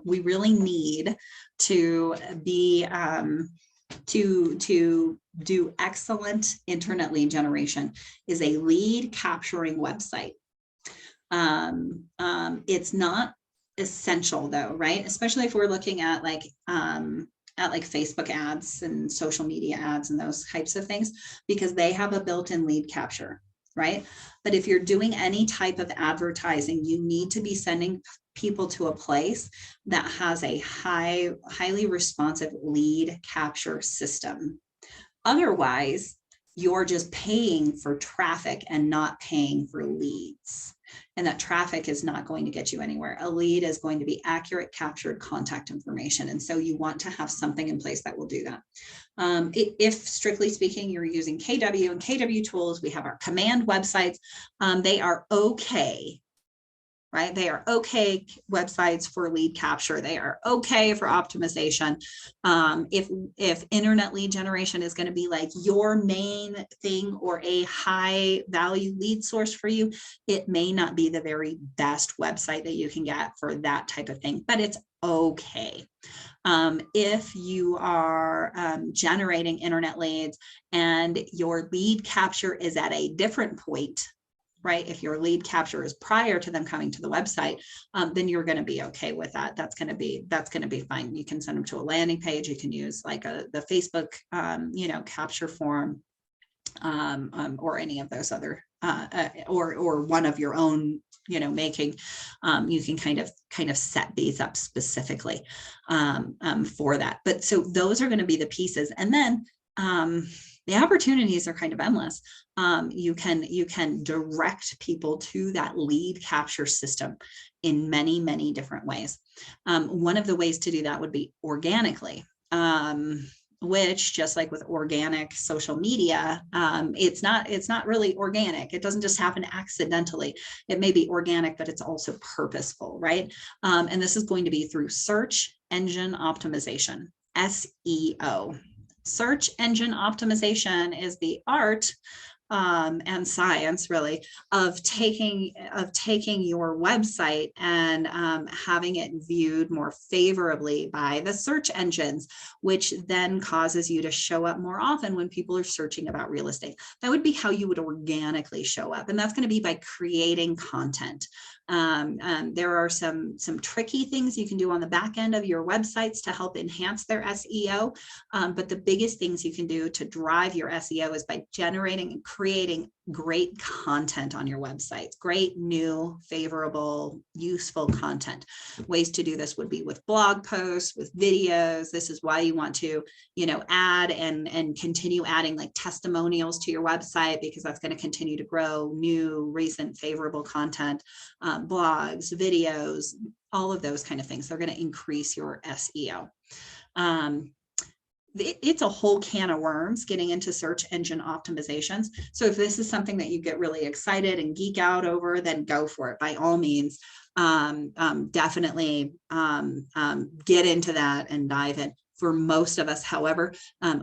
we really need to be to do excellent internet lead generation is a lead capturing website. It's not essential though, right? Especially if we're looking at like Facebook ads and social media ads and those types of things, because they have a built-in lead capture, right? But if you're doing any type of advertising, you need to be sending people to a place that has a highly responsive lead capture system. Otherwise, you're just paying for traffic and not paying for leads. And that traffic is not going to get you anywhere. A lead is going to be accurate, captured contact information. And so you want to have something in place that will do that. If strictly speaking, you're using KW and KW tools, we have our command websites. They are okay, right? They are okay websites for lead capture. They are okay for optimization. If internet lead generation is going to be like your main thing or a high value lead source for you, it may not be the very best website that you can get for that type of thing, but it's okay. If you are generating internet leads and your lead capture is at a different point, right? If your lead capture is prior to them coming to the website, then you're going to be okay with that. That's going to be fine. You can send them to a landing page. You can use like the Facebook, capture form, or any of those other, or one of your own, making. You can kind of set these up specifically for that. But so those are going to be the pieces, and then the opportunities are kind of endless. You can direct people to that lead capture system in many, many different ways. One of the ways to do that would be organically. Which, just like with organic social media, it's not really organic. It doesn't just happen accidentally. It may be organic, but it's also purposeful, right? And this is going to be through search engine optimization, SEO. Search engine optimization is the art and science, really, of taking your website and having it viewed more favorably by the search engines, which then causes you to show up more often when people are searching about real estate. That would be how you would organically show up, and that's going to be by creating content. There are some tricky things you can do on the back end of your websites to help enhance their SEO, but the biggest things you can do to drive your SEO is by generating and creating great content on your website, great, new, favorable, useful content. Ways to do this would be with blog posts, with videos. This is why you want to, add and continue adding like testimonials to your website, because that's going to continue to grow new, recent, favorable content, blogs, videos, all of those kind of things. They're going to increase your SEO. It's a whole can of worms getting into search engine optimizations. So if this is something that you get really excited and geek out over, then go for it. By all means, definitely get into that and dive in. For most of us, however,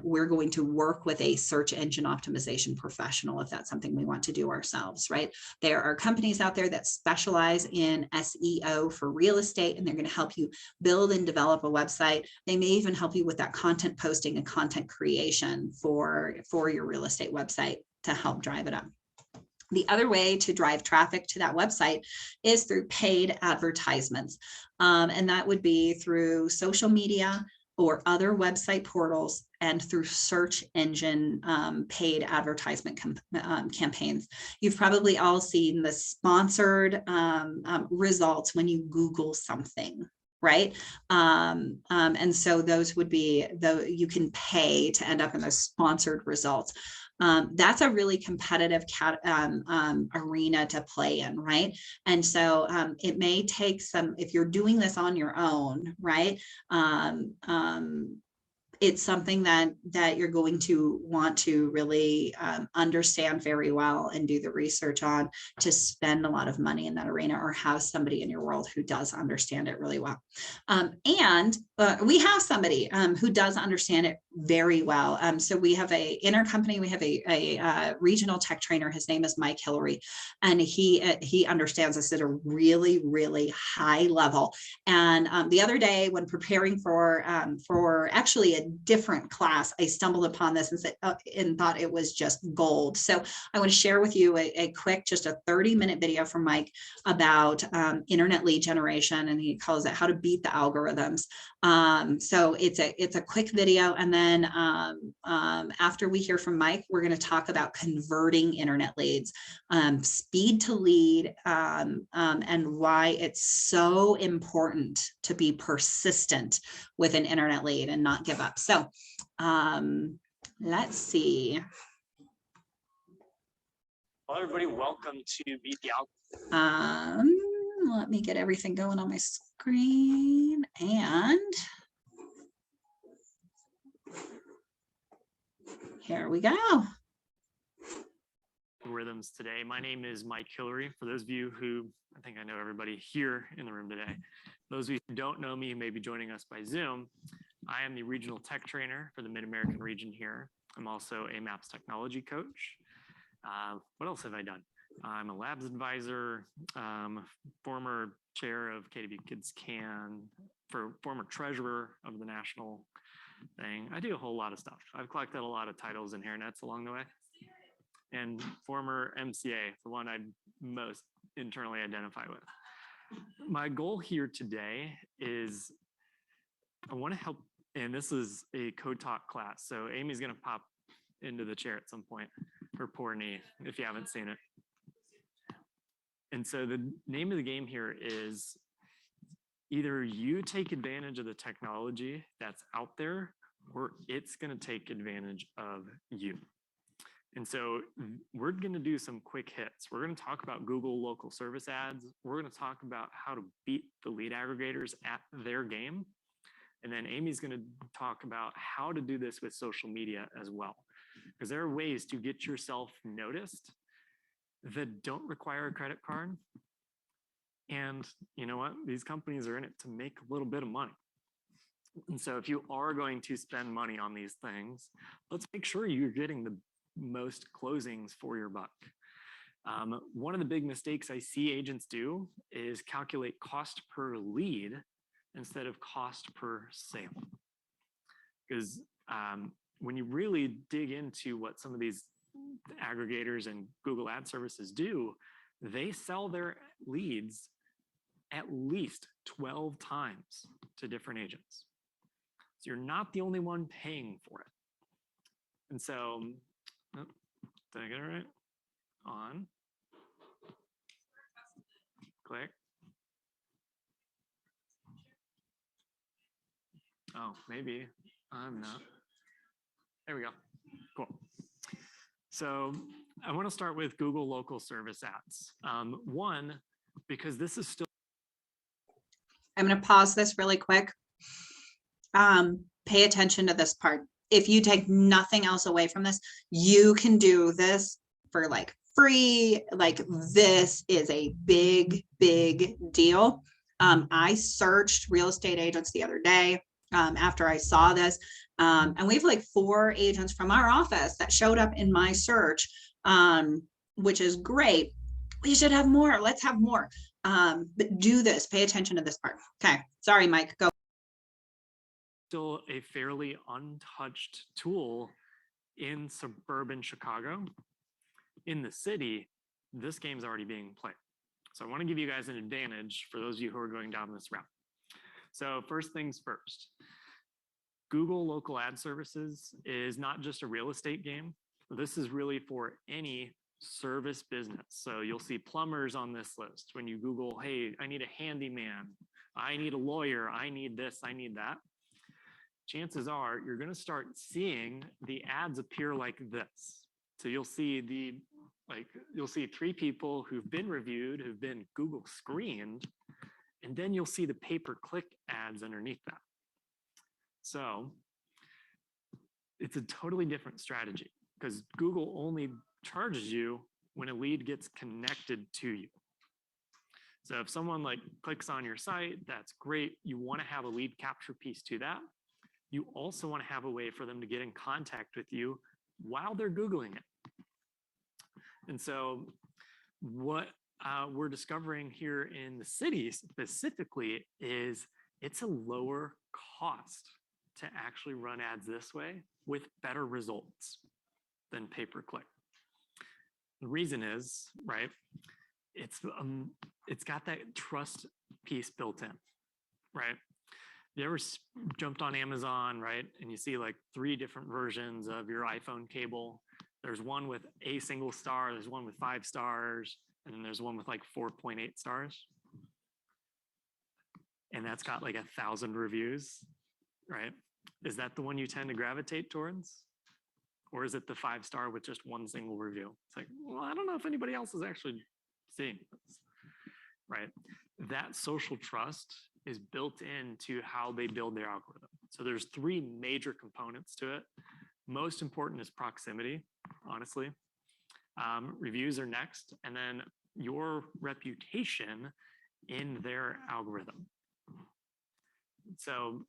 we're going to work with a search engine optimization professional if that's something we want to do ourselves, right? There are companies out there that specialize in SEO for real estate, and they're going to help you build and develop a website. They may even help you with that content posting and content creation for your real estate website to help drive it up. The other way to drive traffic to that website is through paid advertisements. And that would be through social media or other website portals, and through search engine paid advertisement campaigns. You've probably all seen the sponsored results when you Google something, right? And so those would be, you can pay to end up in those sponsored results. That's a really competitive arena to play in, right? And so it may take some, if you're doing this on your own, right? It's something that you're going to want to really understand very well and do the research on, to spend a lot of money in that arena, or have somebody in your world who does understand it really well. And we have somebody who does understand it very well. So we have in our company, we have a regional tech trainer. His name is Mike Hillary, and he understands this at a really, really high level. And the other day, when preparing for actually a different class, I stumbled upon this and said, and thought it was just gold. So I want to share with you a quick, just a 30-minute video from Mike about internet lead generation, and he calls it How to Beat the Algorithms. So it's a quick video, and then after we hear from Mike, we're going to talk about converting internet leads, speed to lead, and why it's so important to be persistent with an internet lead and not give up. So let's see. Hello, everybody. Welcome to Beat the Algorithm. Let me get everything going on my screen, and here we go. Algorithms today. My name is Mike Hillary. For those of you who, I think I know everybody here in the room today. Those of you who don't know me, who may be joining us by Zoom, I am the regional tech trainer for the Mid-American region here. I'm also a MAPS technology coach. What else have I done? I'm a labs advisor, former chair of KW Kids Can, for former treasurer of the national thing. I do a whole lot of stuff. I've collected a lot of titles and hairnets along the way. And former MCA, the one I most internally identify with. My goal here today is I want to help, and this is a Code Talk class. So Amy's going to pop into the chair at some point, her poor knee, if you haven't seen it. And so the name of the game here is either you take advantage of the technology that's out there, or it's going to take advantage of you. And so we're going to do some quick hits. We're going to talk about Google local service ads. We're going to talk about how to beat the lead aggregators at their game. And then Amy's going to talk about how to do this with social media as well. Because there are ways to get yourself noticed that don't require a credit card. And you know what? These companies are in it to make a little bit of money. And so if you are going to spend money on these things, let's make sure you're getting the most closings for your buck. One of the big mistakes I see agents do is calculate cost per lead instead of cost per sale. Because when you really dig into what some of these aggregators and Google Ad Services do, they sell their leads at least 12 times to different agents. So you're not the only one paying for it. And so, oh, did I get it right? On. Click. Oh, maybe I'm not. There we go. Cool. So I want to start with Google local service ads. One, because this is still. I'm going to pause this really quick. Pay attention to this part. If you take nothing else away from this, you can do this for like free. Like this is a big, big deal. I searched real estate agents the other day after I saw this. And we have like 4 agents from our office that showed up in my search, which is great. We should have more. Let's have more. But do this. Pay attention to this part. Okay. Sorry, Mike. Go. Still a fairly untouched tool in suburban Chicago. In the city, this game's already being played. So I want to give you guys an advantage for those of you who are going down this route. So first things first, Google local ad services is not just a real estate game. This is really for any service business. So you'll see plumbers on this list. When you Google, hey, I need a handyman, I need a lawyer, I need this, I need that. Chances are you're going to start seeing the ads appear like this. So you'll see you'll see 3 people who've been reviewed, who've been Google screened, and then you'll see the pay-per-click ads underneath that. So it's a totally different strategy because Google only charges you when a lead gets connected to you. So if someone like clicks on your site, that's great. You want to have a lead capture piece to that. You also want to have a way for them to get in contact with you while they're Googling it. And so what we're discovering here in the city specifically is it's a lower cost to actually run ads this way with better results than pay-per-click. The reason is, right, it's got that trust piece built in, right? You ever jumped on Amazon, right? And you see like 3 different versions of your iPhone cable. There's one with a single star, there's one with 5 stars, and then there's one with like 4.8 stars. And that's got like 1,000 reviews, right? Is that the one you tend to gravitate towards? Or is it the 5-star with just 1 single review? It's like, well, I don't know if anybody else is actually seeing this, right? That social trust is built into how they build their algorithm. So there's 3 major components to it. Most important is proximity, honestly. Reviews are next, and then your reputation in their algorithm. So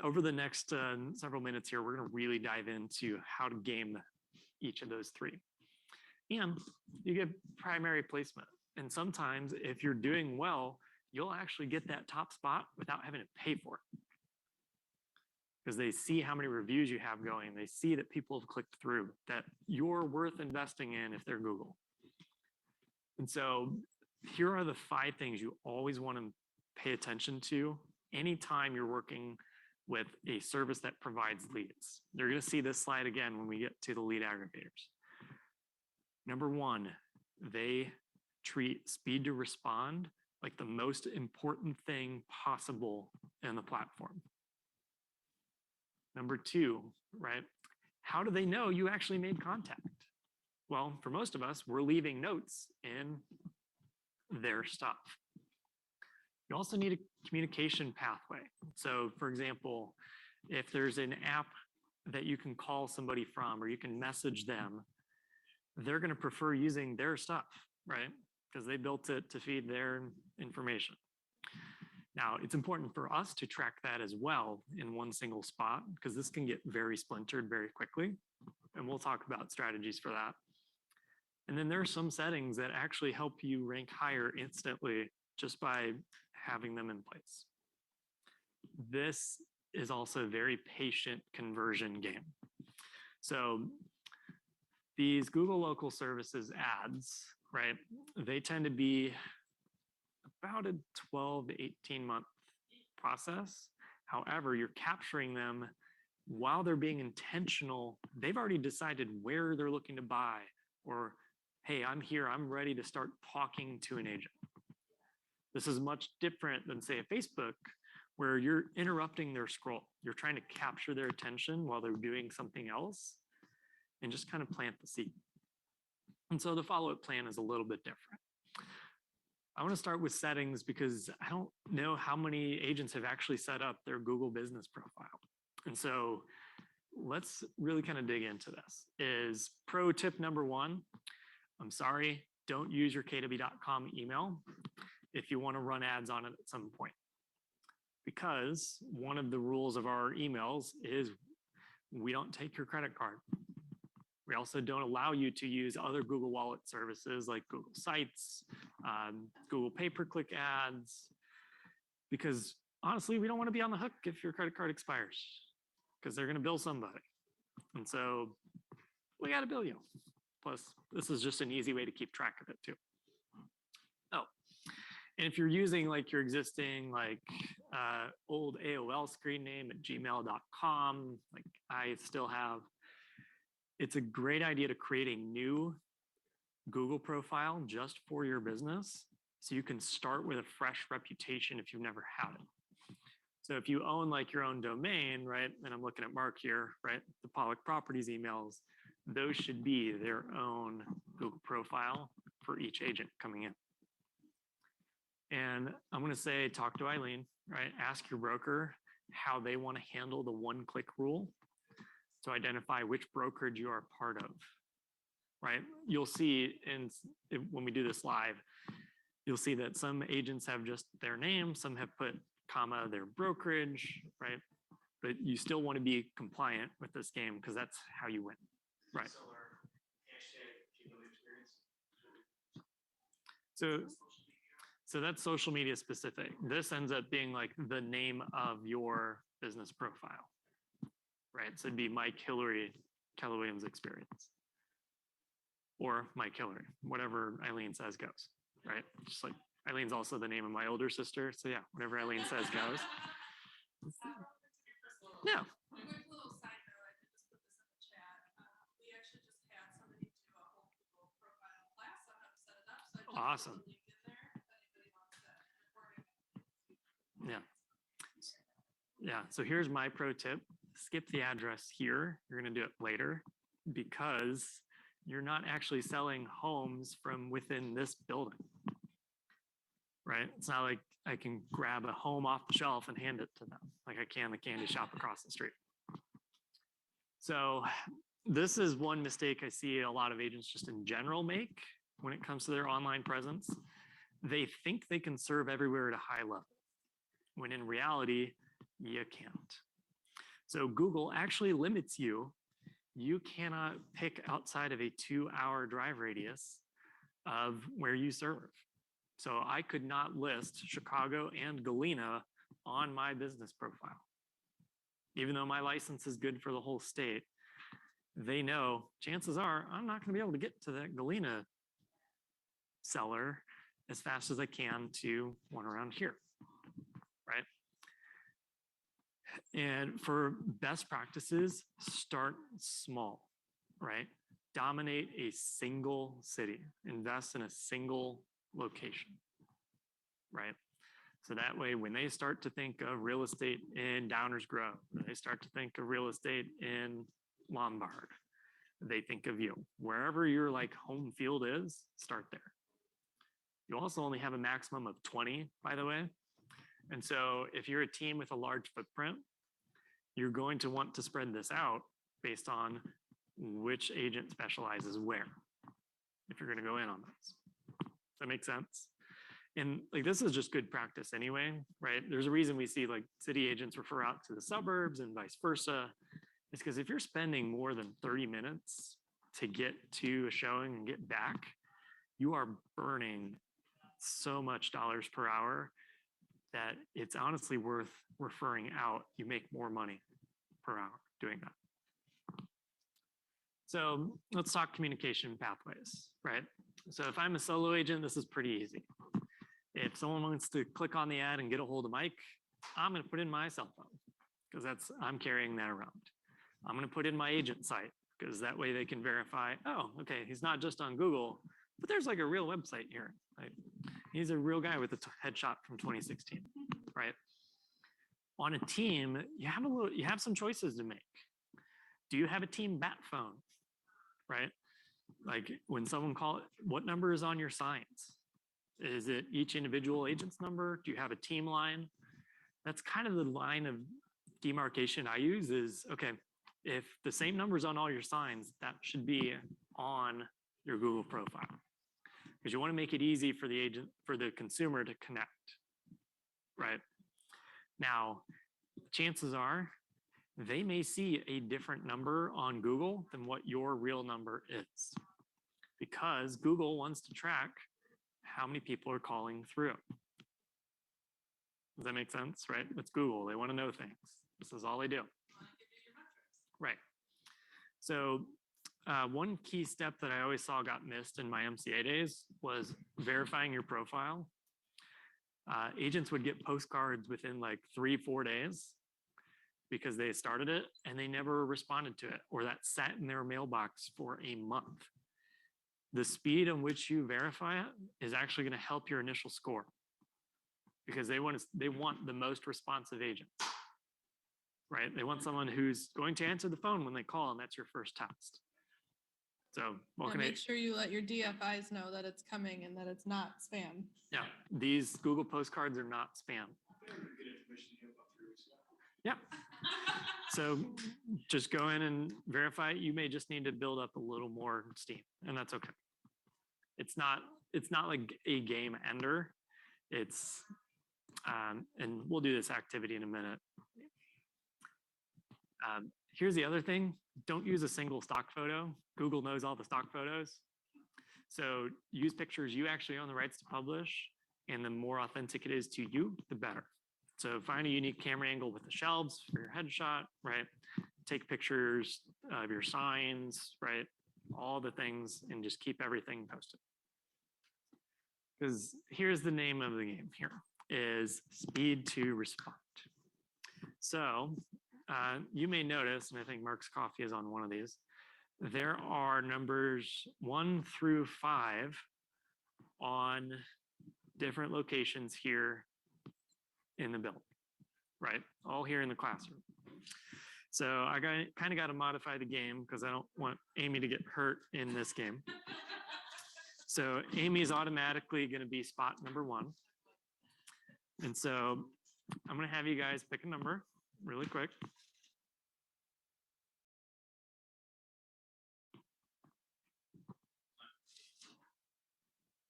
over the next several minutes here, we're going to really dive into how to game each of those 3. And you get primary placement. And sometimes if you're doing well, you'll actually get that top spot without having to pay for it. Because they see how many reviews you have going. They see that people have clicked through, that you're worth investing in if they're Google. And so here are the 5 things you always want to pay attention to anytime you're working with a service that provides leads. You're going to see this slide again when we get to the lead aggregators. Number 1, they treat speed to respond like the most important thing possible in the platform. Number 2, right? How do they know you actually made contact? Well, for most of us, we're leaving notes in their stuff. You also need a communication pathway. So for example, if there's an app that you can call somebody from or you can message them, they're going to prefer using their stuff, right? Because they built it to feed their information. Now, it's important for us to track that as well in one single spot, because this can get very splintered very quickly. And we'll talk about strategies for that. And then there are some settings that actually help you rank higher instantly just by having them in place. This is also a very patient conversion game. So these Google Local Services ads, right, they tend to be about a 12 to 18-month process. However, you're capturing them while they're being intentional. They've already decided where they're looking to buy, or, hey, I'm here, I'm ready to start talking to an agent. This is much different than, say, a Facebook, where you're interrupting their scroll. You're trying to capture their attention while they're doing something else and just kind of plant the seed. And so the follow-up plan is a little bit different. I want to start with settings because I don't know how many agents have actually set up their Google business profile. And so let's really kind of dig into this. Is pro tip number 1, I'm sorry, don't use your kw.com email if you want to run ads on it at some point. Because one of the rules of our emails is we don't take your credit card. We also don't allow you to use other Google Wallet services like Google Sites, Google pay-per-click ads, because honestly, we don't want to be on the hook if your credit card expires, because they're going to bill somebody. And so we got to bill you. Plus, this is just an easy way to keep track of it too. Oh, and if you're using like your existing like old AOL screen name at gmail.com, like I still have, it's a great idea to create a new Google profile just for your business, so you can start with a fresh reputation if you've never had it. So if you own like your own domain, right, and I'm looking at Mark here, right, the Pollock Properties emails, those should be their own Google profile for each agent coming in. And I'm going to say, talk to Eileen, right? Ask your broker how they want to handle the one-click rule to identify which brokerage you are part of, right? You'll see when we do this live, you'll see that some agents have just their name, some have put comma their brokerage, right? But you still want to be compliant with this game because that's how you win, right? So that's social media specific. This ends up being like the name of your business profile, right? So it'd be Mike Hillary, Keller Williams Experience, or Mike Hillary, whatever Eileen says goes, right? Just like Eileen's also the name of my older sister. So yeah, whatever Eileen says goes. Yeah. A quick little side note, I did just put this in the chat. We actually just had somebody do a whole Google profile class on how to set it up. So I just Awesome. put a link in there if anybody wants that recording. Yeah. Yeah. So here's my pro tip. Skip the address here. You're going to do it later because you're not actually selling homes from within this building, right? It's not like I can grab a home off the shelf and hand it to them like I can the candy shop across the street. So this is one mistake I see a lot of agents just in general make when it comes to their online presence. They think they can serve everywhere at a high level, when in reality, you can't. So Google actually limits you. You cannot pick outside of a 2-hour drive radius of where you serve. So I could not list Chicago and Galena on my business profile. Even though my license is good for the whole state, they know chances are I'm not going to be able to get to that Galena seller as fast as I can to one around here, right? And for best practices, start small, right? Dominate a single city, invest in a single location, right? So that way, when they start to think of real estate in Downers Grove, they start to think of real estate in Lombard, they think of you. Wherever your like home field is, start there. You also only have a maximum of 20, by the way. And so if you're a team with a large footprint, you're going to want to spread this out based on which agent specializes where, if you're going to go in on this. Does that make sense? And like, this is just good practice anyway, right? There's a reason we see like city agents refer out to the suburbs and vice versa. It's because if you're spending more than 30 minutes to get to a showing and get back, you are burning so much dollars per hour that it's honestly worth referring out. You make more money per hour doing that. So let's talk communication pathways, right? So if I'm a solo agent, this is pretty easy. If someone wants to click on the ad and get a hold of Mike, I'm going to put in my cell phone because I'm carrying that around. I'm going to put in my agent site because that way they can verify, oh, okay, he's not just on Google, but there's like a real website here. Right? He's a real guy with a headshot from 2016, right? On a team, you have some choices to make. Do you have a team bat phone, right? Like when someone calls, what number is on your signs? Is it each individual agent's number? Do you have a team line? That's kind of the line of demarcation I use is, okay, if the same number is on all your signs, that should be on your Google profile. Because you want to make it easy for the agent, for the consumer to connect, right? Now, chances are they may see a different number on Google than what your real number is, because Google wants to track how many people are calling through. Does that make sense, right? It's Google. They want to know things. This is all they do. Right. So one key step that I always saw got missed in my MCA days was verifying your profile. Agents would get postcards within like 3-4 days because they started it and they never responded to it, or that sat in their mailbox for a month. The speed in which you verify it is actually going to help your initial score because they want the most responsive agent, right? They want someone who's going to answer the phone when they call, and that's your first test. So make sure you let your DFIs know that it's coming and that it's not spam. Yeah, these Google postcards are not spam. Yeah. So just go in and verify it. You may just need to build up a little more steam, and that's okay. It's not like a game ender. It's and we'll do this activity in a minute. Here's the other thing. Don't use a single stock photo. Google knows all the stock photos. So use pictures you actually own the rights to publish, and the more authentic it is to you, the better. So find a unique camera angle with the shelves for your headshot, right? Take pictures of your signs, right? All the things, and just keep everything posted. Because here's the name of the game here, is speed to respond. So you may notice, and I think Mark's Coffee is on one of these, there are numbers 1 through 5 on different locations here in the building, right? All here in the classroom. So I kind of got to modify the game because I don't want Amy to get hurt in this game. So Amy is automatically going to be spot number 1. And so I'm going to have you guys pick a number really quick.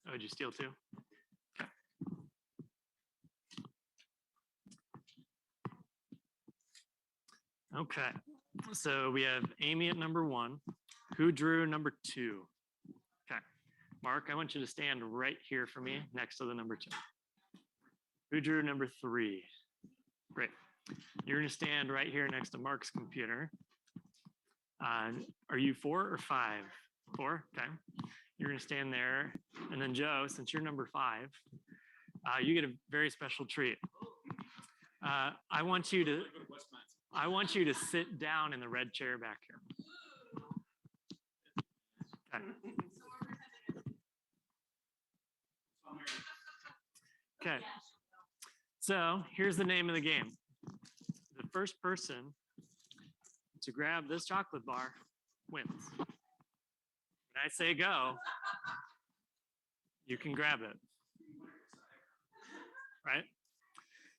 Oh, did you steal 2? Okay. Okay, so we have Amy at number 1. Who drew number 2? Okay, Mark, I want you to stand right here for me next to the number 2. Who drew number 3? Great. You're going to stand right here next to Mark's computer. Are you 4 or 5? 4, okay. You're going to stand there. And then Joe, since you're number 5, you get a very special treat. I want you to sit down in the red chair back here. Okay. So here's the name of the game. The first person to grab this chocolate bar wins. When I say go, you can grab it. Right?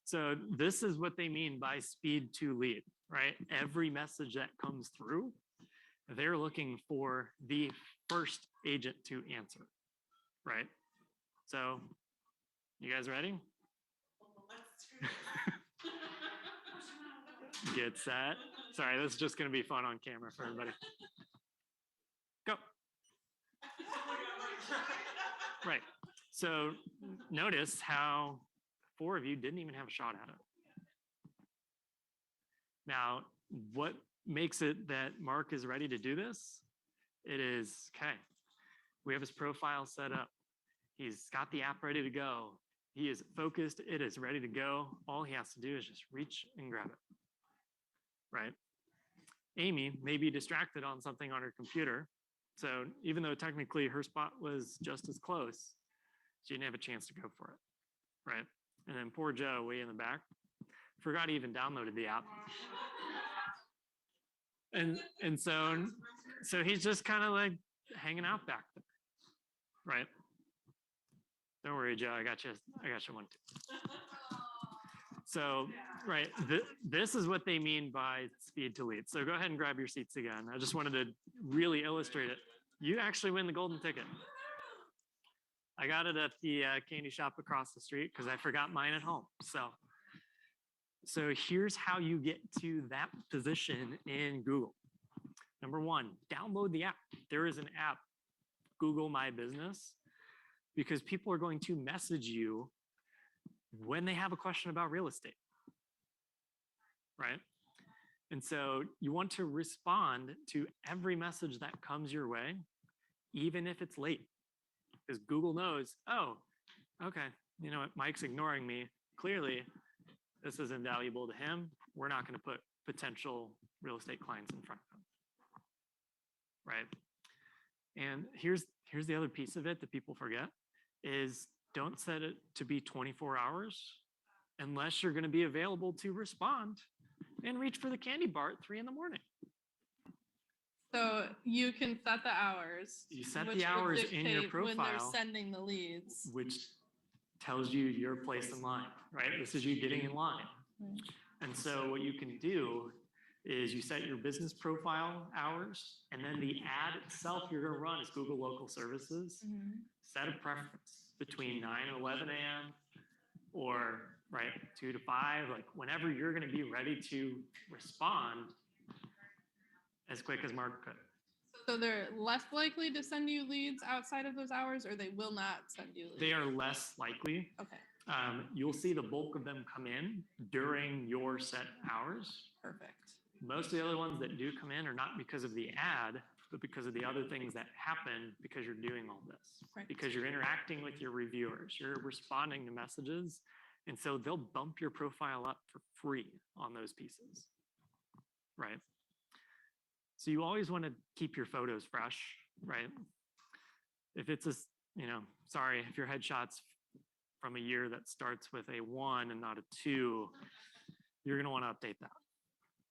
So this is what they mean by speed to lead, right? Every message that comes through, they're looking for the first agent to answer, right? So you guys ready? Get set. Sorry, this is just going to be fun on camera for everybody. Go. Right. So notice how 4 of you didn't even have a shot at it. Now, what makes it that Mark is ready to do this? It is, okay, we have his profile set up. He's got the app ready to go. He is focused. It is ready to go. All he has to do is just reach and grab it, right? Amy may be distracted on something on her computer. So even though technically her spot was just as close, she didn't have a chance to go for it, right? And then poor Joe, way in the back, forgot he even downloaded the app. And so he's just kind of like hanging out back there, right? Don't worry, Joe, I got you one too. So, right, this is what they mean by speed to lead. So go ahead and grab your seats again. I just wanted to really illustrate it. You actually win the golden ticket. I got it at the candy shop across the street because I forgot mine at home. So here's how you get to that position in Google. Number 1, download the app. There is an app, Google My Business, because people are going to message you when they have a question about real estate, right? And so you want to respond to every message that comes your way, even if it's late, because Google knows, oh, okay, you know what, Mike's ignoring me. Clearly, this isn't valuable to him. We're not going to put potential real estate clients in front of him, right? And here's the other piece of it that people forget is don't set it to be 24 hours unless you're going to be available to respond and reach for the candy bar at 3 in the morning. So you can set the hours. You set which the would hours in your dictate when profile, they're sending the leads. which tells you your place in line, right? This is you getting in line. Right. And so what you can do is you set your business profile hours, and then the ad itself you're going to run is Google Local Services. Set a preference between 9 and 11 a.m. or right 2 to 5, like whenever you're going to be ready to respond as quick as Mark could. So they're less likely to send you leads outside of those hours, or they will not send you leads? They are less likely. Okay, You'll see the bulk of them come in during your set hours. perfect. Most of the other ones that do come in are not because of the ad, but because of the other things that happen because you're doing all this. Right. Because you're interacting with your reviewers, you're responding to messages, and so they'll bump your profile up for free on those pieces, right? So you always want to keep your photos fresh, right? If it's sorry, if your headshot's from a year that starts with a 1 and not a 2, you're going to want to update that,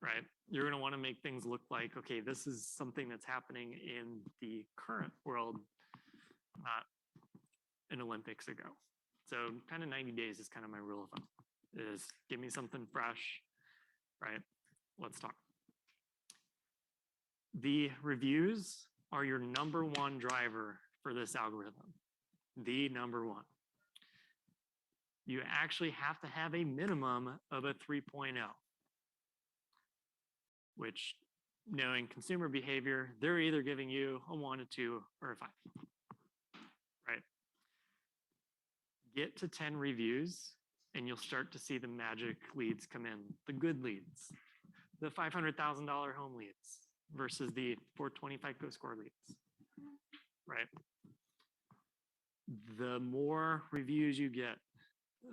right? You're going to want to make things look like, okay, this is something that's happening in the current world, not an Olympics ago. So kind of 90 days is kind of my rule of thumb, is give me something fresh, right? Let's talk. The reviews are your number 1 driver for this algorithm, the number 1. You actually have to have a minimum of a 3.0, which, knowing consumer behavior, they're either giving you a 1, a 2, or a 5. Get to 10 reviews and you'll start to see the magic leads come in, the good leads, the $500,000 home leads versus the 420 FICO score leads, right? The more reviews you get,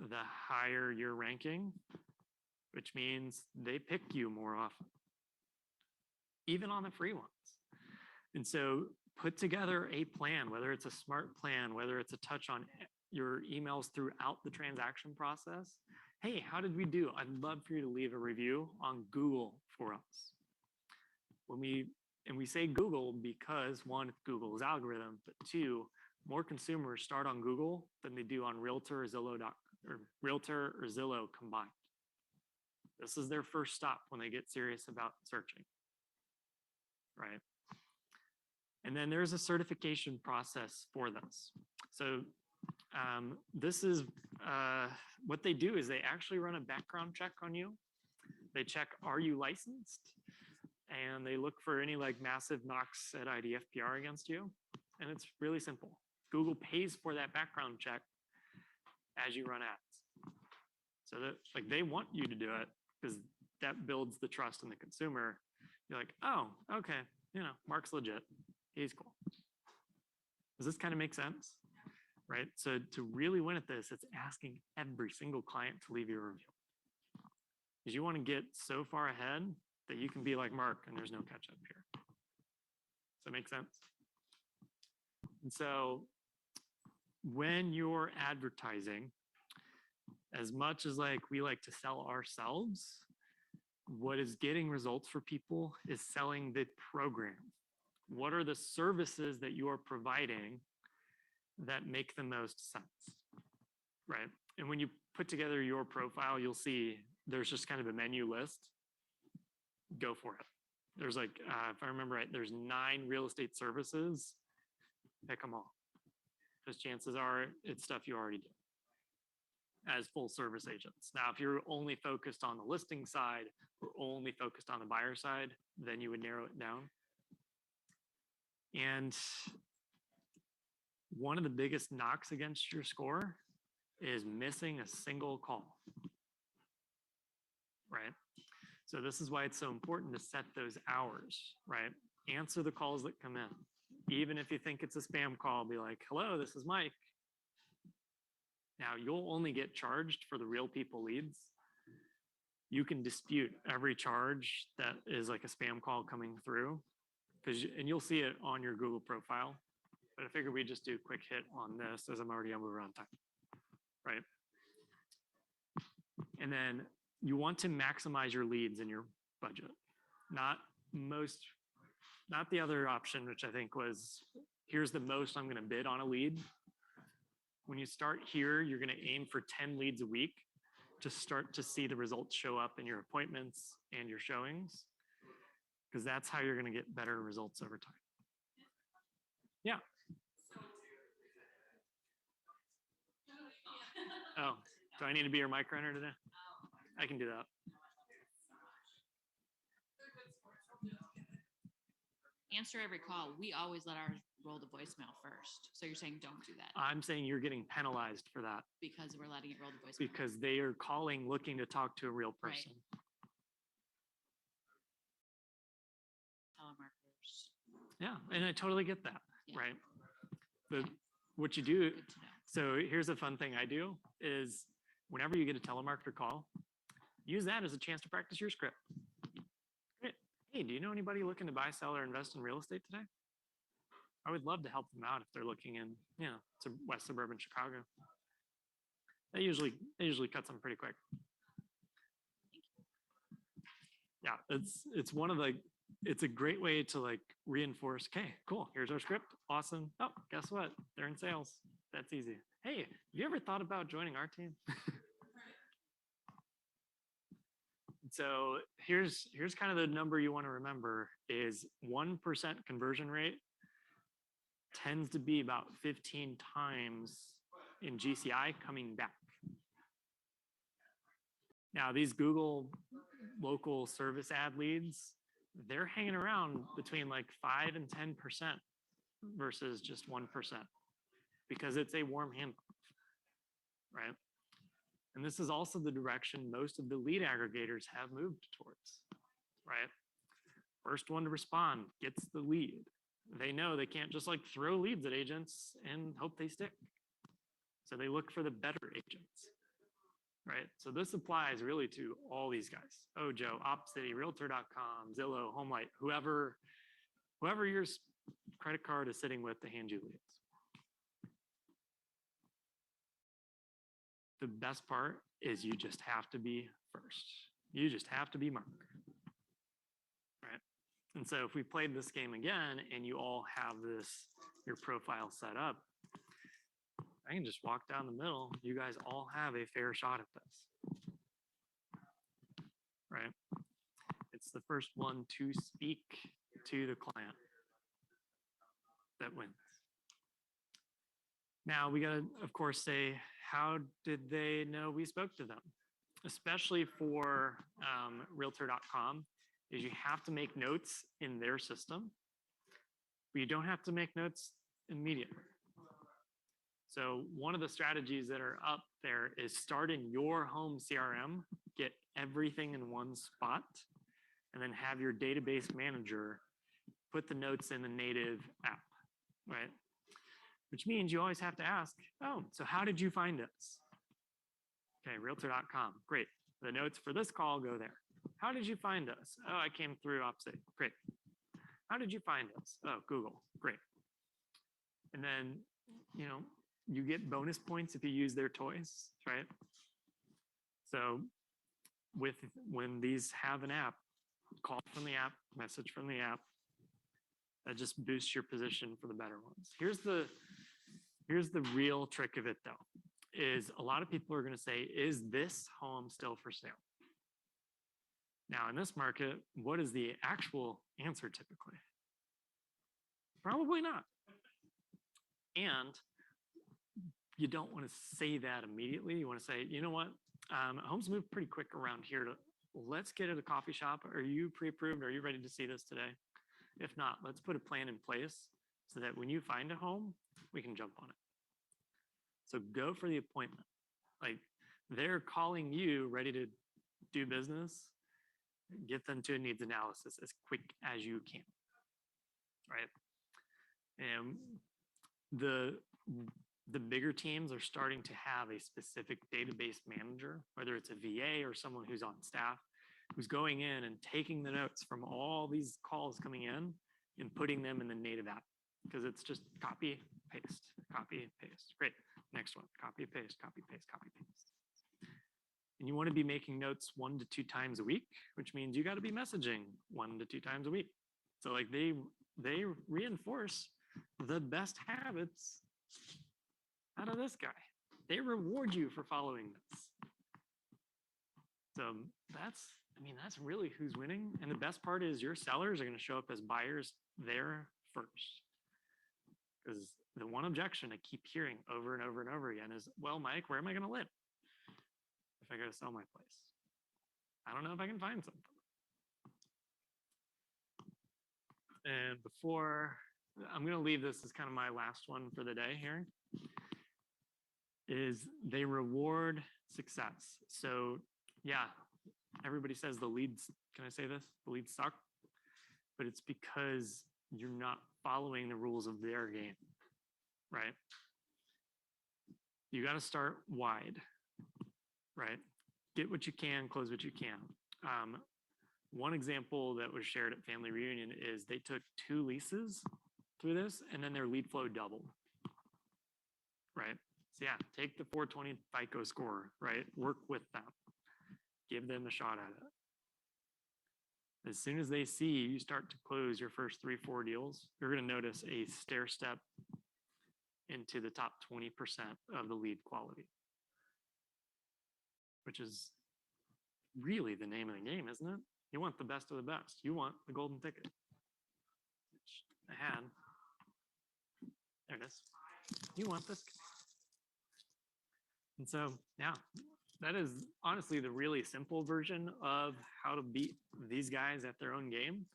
the higher your ranking, which means they pick you more often, even on the free ones. And so put together a plan, whether it's a smart plan, whether it's a touch on your emails throughout the transaction process. Hey, how did we do? I'd love for you to leave a review on Google for us. We say Google because one, Google's algorithm, but two, more consumers start on Google than they do on Realtor or Zillow combined. This is their first stop when they get serious about searching, right? And then there's a certification process for this. So this is what they do is they actually run a background check on you. They check, are you licensed? And they look for any like massive knocks at IDFPR against you. And it's really simple. Google pays for that background check as you run ads. So that like they want you to do it because that builds the trust in the consumer. You're like, oh, okay, you know, Mark's legit. He's cool. Does this kind of make sense? Right? So to really win at this, it's asking every single client to leave you a review. Because you want to get so far ahead that you can be like Mark and there's no catch up here. Does that make sense? And so when you're advertising, as much as like we like to sell ourselves, what is getting results for people is selling the program. What are the services that you are providing that make the most sense, right? And when you put together your profile, you'll see there's just kind of a menu list. Go for it. There's like, if I remember right, there's 9 real estate services. Pick them all. Because chances are it's stuff you already do as full service agents. Now, if you're only focused on the listing side or only focused on the buyer side, then you would narrow it down. And one of the biggest knocks against your score is missing a single call, right? So this is why it's so important to set those hours, right? Answer the calls that come in. Even if you think it's a spam call, be like, hello, this is Mike. Now you'll only get charged for the real people leads. You can dispute every charge that is like a spam call coming through, and you'll see it on your Google profile. But I figured we'd just do a quick hit on this as I'm already over on time, right? And then you want to maximize your leads in your budget, not the other option, which I think was, here's the most I'm going to bid on a lead. When you start here, you're going to aim for 10 leads a week to start to see the results show up in your appointments and your showings, because that's how you're going to get better results over time. Yeah. Oh, do I need to be your mic runner today? I can do that. Answer every call. We always let ours roll to voicemail first. So you're saying don't do that I'm saying you're getting penalized for that because we're letting it roll to voicemail. because they are calling looking to talk to a real Right. person. Telemarketers. Yeah, and I totally get that, Yeah. right? But what you do, Good to know. so here's a fun thing I do is whenever you get a telemarketer call, use that as a chance to practice your script. Great. Hey, do you know anybody looking to buy, sell, or invest in real estate today? I would love to help them out if they're looking in, you know, to West Suburban Chicago. They usually cuts them pretty quick. Yeah, it's one of the, it's a great way to like reinforce, okay, cool, here's our script, awesome. Oh, guess what? They're in sales. That's easy. Hey, have you ever thought about joining our team? So here's kind of the number you want to remember is 1% conversion rate tends to be about 15 times in GCI coming back. Now these Google local service ad leads, they're hanging around between like 5 and 10% versus just 1% because it's a warm handoff. right? And this is also the direction most of the lead aggregators have moved towards, right? First one to respond gets the lead. They know they can't just like throw leads at agents and hope they stick. So they look for the better agents, right? So this applies really to all these guys. Ojo, OpCity, Realtor.com, Zillow, HomeLight, whoever your credit card is sitting with to hand you leads. The best part is you just have to be first. You just have to be Mark, right? And so if we played this game again and you all have your profile set up, I can just walk down the middle. You guys all have a fair shot at this, right? It's the first one to speak to the client that wins. Now we gotta, of course, say, how did they know we spoke to them? Especially for Realtor.com, is you have to make notes in their system, but you don't have to make notes immediately. So one of the strategies that are up there is starting your home CRM, get everything in one spot, and then have your database manager put the notes in the native app, right? Which means you always have to ask, oh, so how did you find us? Okay, Realtor.com, great. The notes for this call go there. How did you find us? Oh, I came through OpCity, great. How did you find us? Oh, Google, great. And then, you get bonus points if you use their toys, right? So when these have an app, call from the app, message from the app, that just boosts your position for the better ones. Here's the real trick of it though, is a lot of people are going to say, is this home still for sale? Now in this market, what is the actual answer typically? Probably not. And you don't want to say that immediately. You want to say, you know what? Homes move pretty quick around here. Let's get at a coffee shop. Are you pre-approved? Are you ready to see this today? If not, let's put a plan in place so that when you find a home, we can jump on it. So go for the appointment. Like they're calling you ready to do business. Get them to a needs analysis as quick as you can, right? And the bigger teams are starting to have a specific database manager, whether it's a VA or someone who's on staff, who's going in and taking the notes from all these calls coming in and putting them in the native app, because it's just copy, paste, copy, paste. Great. Next one, copy, paste, copy, paste, copy, paste. And you want to be making notes 1 to 2 times a week, which means you got to be messaging 1 to 2 times a week. So like they reinforce the best habits out of this guy. They reward you for following this. So that's really who's winning. And the best part is your sellers are going to show up as buyers there first. Because the one objection I keep hearing over and over and over again is, well, Mike, where am I going to live if I go to sell my place? I don't know if I can find something. And before, I'm going to leave this as kind of my last one for the day here, is they reward success. So yeah, everybody says the leads, can I say this? The leads suck, but it's because you're not following the rules of their game, right? You got to start wide, right? Get what you can, close what you can. One example that was shared at Family Reunion is they took 2 leases through this and then their lead flow doubled, right? So yeah, take the 420 FICO score, right? Work with them, give them a shot at it. As soon as they see you start to close your first 3-4 deals, you're going to notice a stair step into the top 20% of the lead quality, which is really the name of the game, isn't it? You want the best of the best. You want the golden ticket, which I had. There it is. You want this. And so, yeah, that is honestly the really simple version of how to beat these guys at their own game,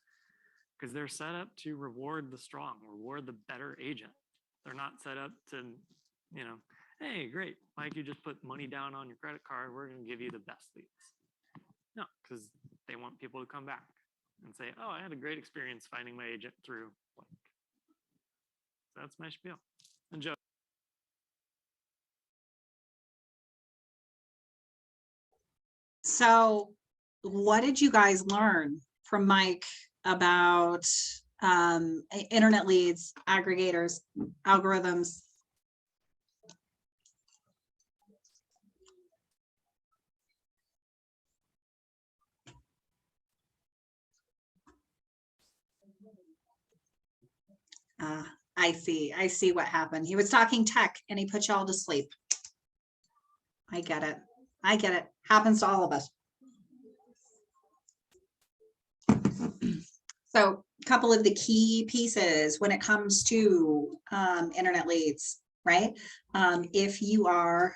because they're set up to reward the strong, reward the better agent. They're not set up to, hey, great, Mike, you just put money down on your credit card. We're going to give you the best leads. No, because they want people to come back and say, oh, I had a great experience finding my agent through blank. So that's my spiel. And Joe. So what did you guys learn from Mike about internet leads, aggregators, algorithms? I see what happened. He was talking tech and he put y'all to sleep. I get it. I get it. Happens to all of us. So a couple of the key pieces when it comes to internet leads, right? If you are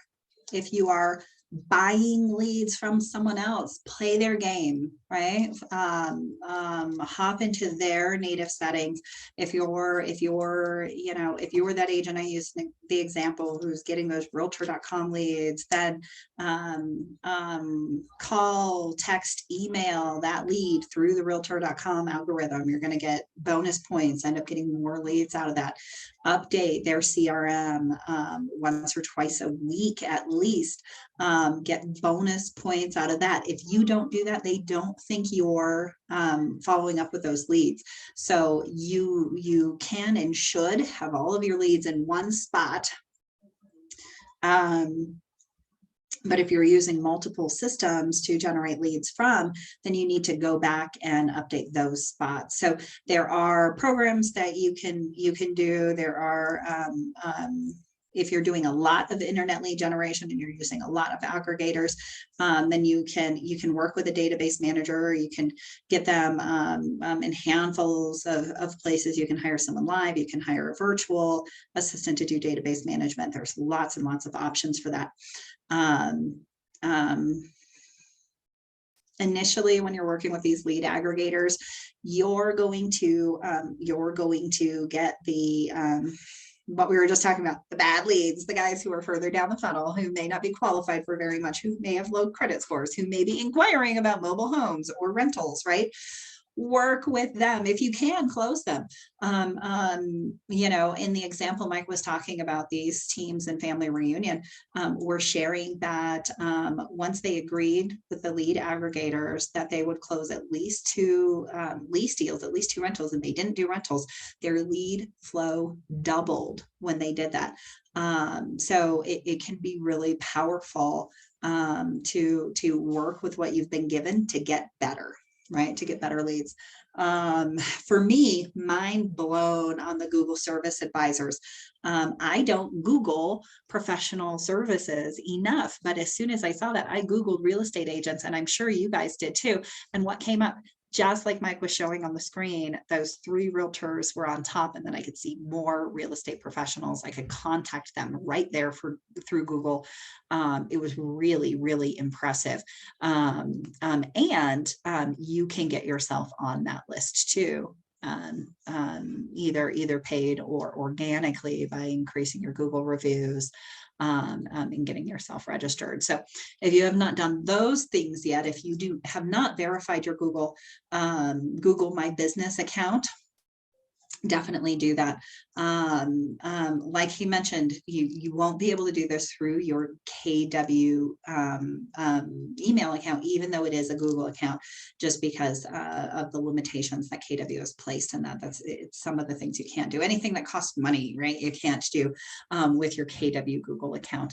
buying leads from someone else, play their game, right? Hop into their native settings. If you're that agent, I used the example who's getting those realtor.com leads, then call, text, email that lead through the realtor.com algorithm. You're going to get bonus points, end up getting more leads out of that. Update their CRM once or twice a week at least. Get bonus points out of that. If you don't do that, they don't think you're following up with those leads. So you can and should have all of your leads in one spot. But if you're using multiple systems to generate leads from, then you need to go back and update those spots. So there are programs that you can do. There are if you're doing a lot of internet lead generation and you're using a lot of aggregators, then you can work with a database manager. You can get them in handfuls of places. You can hire someone live. You can hire a virtual assistant to do database management. There's lots and lots of options for that. Initially, when you're working with these lead aggregators, you're going to get the what we were just talking about, the bad leads, the guys who are further down the funnel, who may not be qualified for very much, who may have low credit scores, who may be inquiring about mobile homes or rentals, right? Work with them. If you can, close them. In the example Mike was talking about, these teams and family reunion, we're sharing that once they agreed with the lead aggregators that they would close at least 2 lease deals, at least 2 rentals, and they didn't do rentals, their lead flow doubled when they did that. So it can be really powerful to work with what you've been given to get better. Right, to get better leads. For me, mind blown on the Google service advisors. I don't Google professional services enough, but as soon as I saw that, I Googled real estate agents, and I'm sure you guys did too. And what came up, just like Mike was showing on the screen, those 3 realtors were on top, and then I could see more real estate professionals. I could contact them right there through Google. It was really, really impressive. And you can get yourself on that list too. Either paid or organically by increasing your Google reviews and getting yourself registered. So if you have not done those things yet, if you have not verified your Google My Business account, definitely do that. Like he mentioned, you won't be able to do this through your KW email account, even though it is a Google account, just because of the limitations that KW has placed in that. It's some of the things you can't do. Anything that costs money, right? You can't do with your KW Google account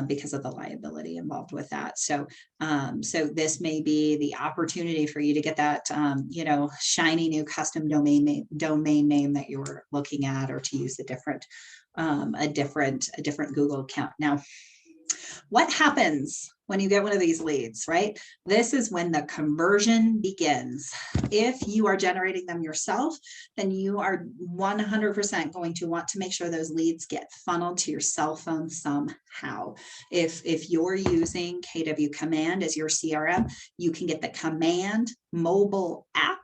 because of the liability involved with that. So this may be the opportunity for you to get that shiny new custom domain name that you were looking at, or to use a different Google account. Now, what happens when you get one of these leads, right? This is when the conversion begins. If you are generating them yourself, then you are 100% going to want to make sure those leads get funneled to your cell phone somehow. If you're using KW Command as your CRM, you can get the Command mobile app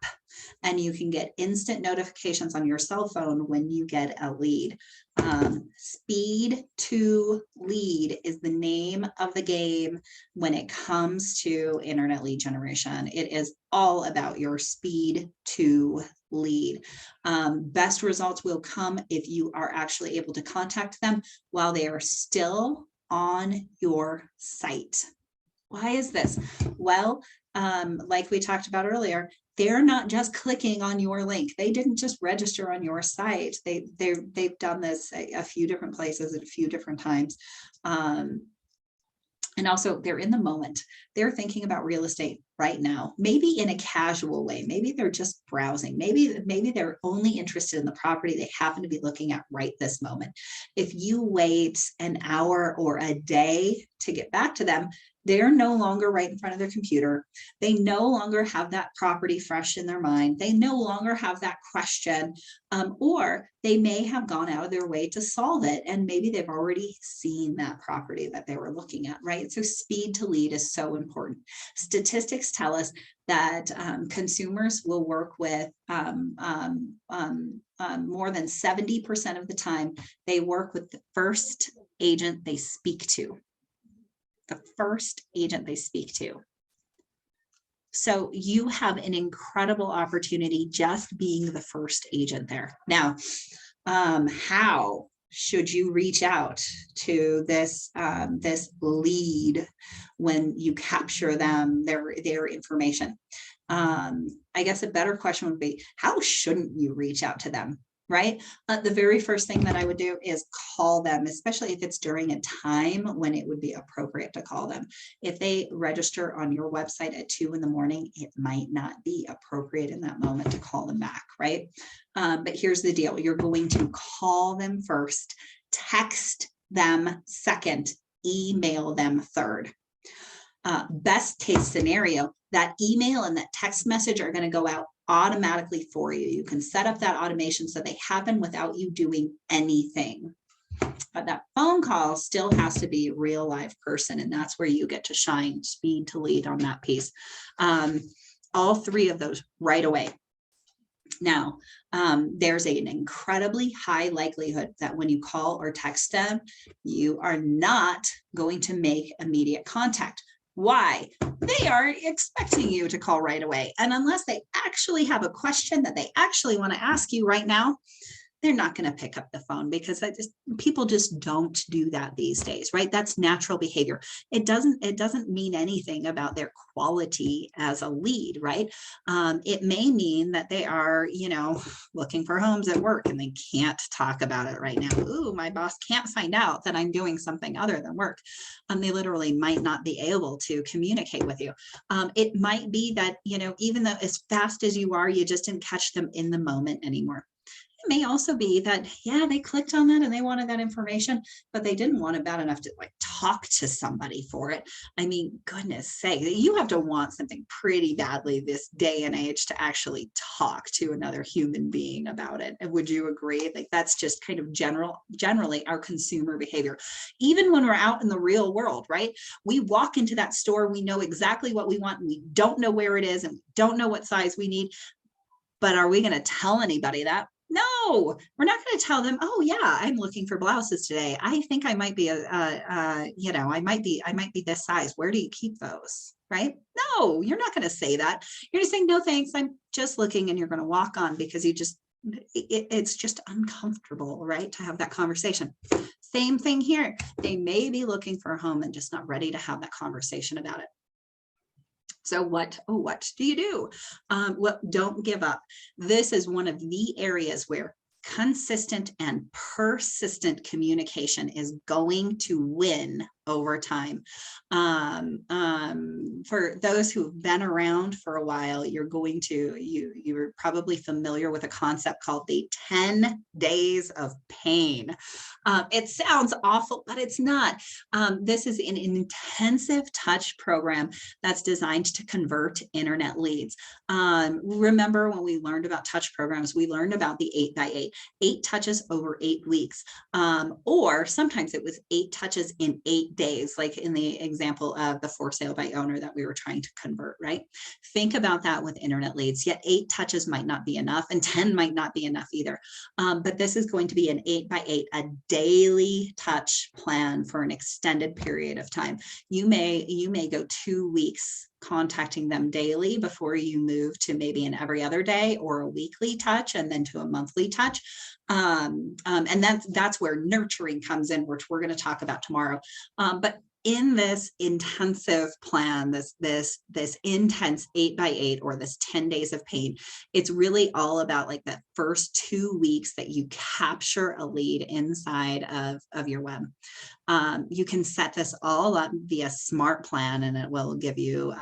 and you can get instant notifications on your cell phone when you get a lead. Speed to lead is the name of the game when it comes to internet lead generation. It is all about your speed to lead. Best results will come if you are actually able to contact them while they are still on your site. Why is this? Well, like we talked about earlier, they're not just clicking on your link. They didn't just register on your site. They've done this a few different places at a few different times. And also they're in the moment. They're thinking about real estate right now, maybe in a casual way. Maybe they're just browsing. Maybe they're only interested in the property they happen to be looking at right this moment. If you wait an hour or a day to get back to them, they're no longer right in front of their computer. They no longer have that property fresh in their mind. They no longer have that question, or they may have gone out of their way to solve it. And maybe they've already seen that property that they were looking at, right? So speed to lead is so important. Statistics tell us that consumers will work with more than 70% of the time, they work with the first agent they speak to. The first agent they speak to. So you have an incredible opportunity just being the first agent there. Now, how should you reach out to this lead when you capture them, their information? I guess a better question would be, how shouldn't you reach out to them? Right? The very first thing that I would do is call them, especially if it's during a time when it would be appropriate to call them. If they register on your website at 2 a.m, it might not be appropriate in that moment to call them back, right? But here's the deal. You're going to call them first, text them second, email them third. Best case scenario, that email and that text message are going to go out automatically for you. You can set up that automation so they happen without you doing anything. But that phone call still has to be a real live person, and that's where you get to shine, speed to lead on that piece. All three of those right away. Now, there's an incredibly high likelihood that when you call or text them, you are not going to make immediate contact. Why? They are expecting you to call right away. And unless they actually have a question that they actually want to ask you right now, they're not going to pick up the phone, because people just don't do that these days, right? That's natural behavior. It doesn't mean anything about their quality as a lead, right? It may mean that they are, looking for homes at work and they can't talk about it right now. Ooh, my boss can't find out that I'm doing something other than work. They literally might not be able to communicate with you. It might be that, even though as fast as you are, you just didn't catch them in the moment anymore. It may also be that, yeah, they clicked on that and they wanted that information, but they didn't want it bad enough to talk to somebody for it. I mean, goodness sake, you have to want something pretty badly this day and age to actually talk to another human being about it. And would you agree? That's just kind of generally our consumer behavior. Even when we're out in the real world, right? We walk into that store, we know exactly what we want, and we don't know where it is, and we don't know what size we need. But are we going to tell anybody that? No, we're not going to tell them, oh yeah, I'm looking for blouses today. I think I might be I might be this size. Where do you keep those? Right? No, you're not going to say that. You're just saying, no, thanks. I'm just looking, and you're going to walk on because it's just uncomfortable, right? To have that conversation. Same thing here. They may be looking for a home and just not ready to have that conversation about it. So what do you do? Well, don't give up. This is one of the areas where consistent and persistent communication is going to win over time. For those who've been around for a while, you're probably familiar with a concept called the 10 days of pain. It sounds awful, but it's not. This is an intensive touch program that's designed to convert internet leads. Remember when we learned about touch programs, we learned about the 8x8, 8 touches over 8 weeks, or sometimes it was 8 touches in 8 days, like in the example of the for sale by owner that we were trying to convert, right? Think about that with internet leads. Yet 8 touches might not be enough, and 10 might not be enough either. But this is going to be an 8x8, a daily touch plan for an extended period of time. You may go 2 weeks contacting them daily before you move to maybe an every other day or a weekly touch, and then to a monthly touch. And that's where nurturing comes in, which we're going to talk about tomorrow. But in this intensive plan, this intense 8x8 or this 10 days of pain, it's really all about like that first 2 weeks that you capture a lead inside of your web. You can set this all up via Smart Plan, and it will give you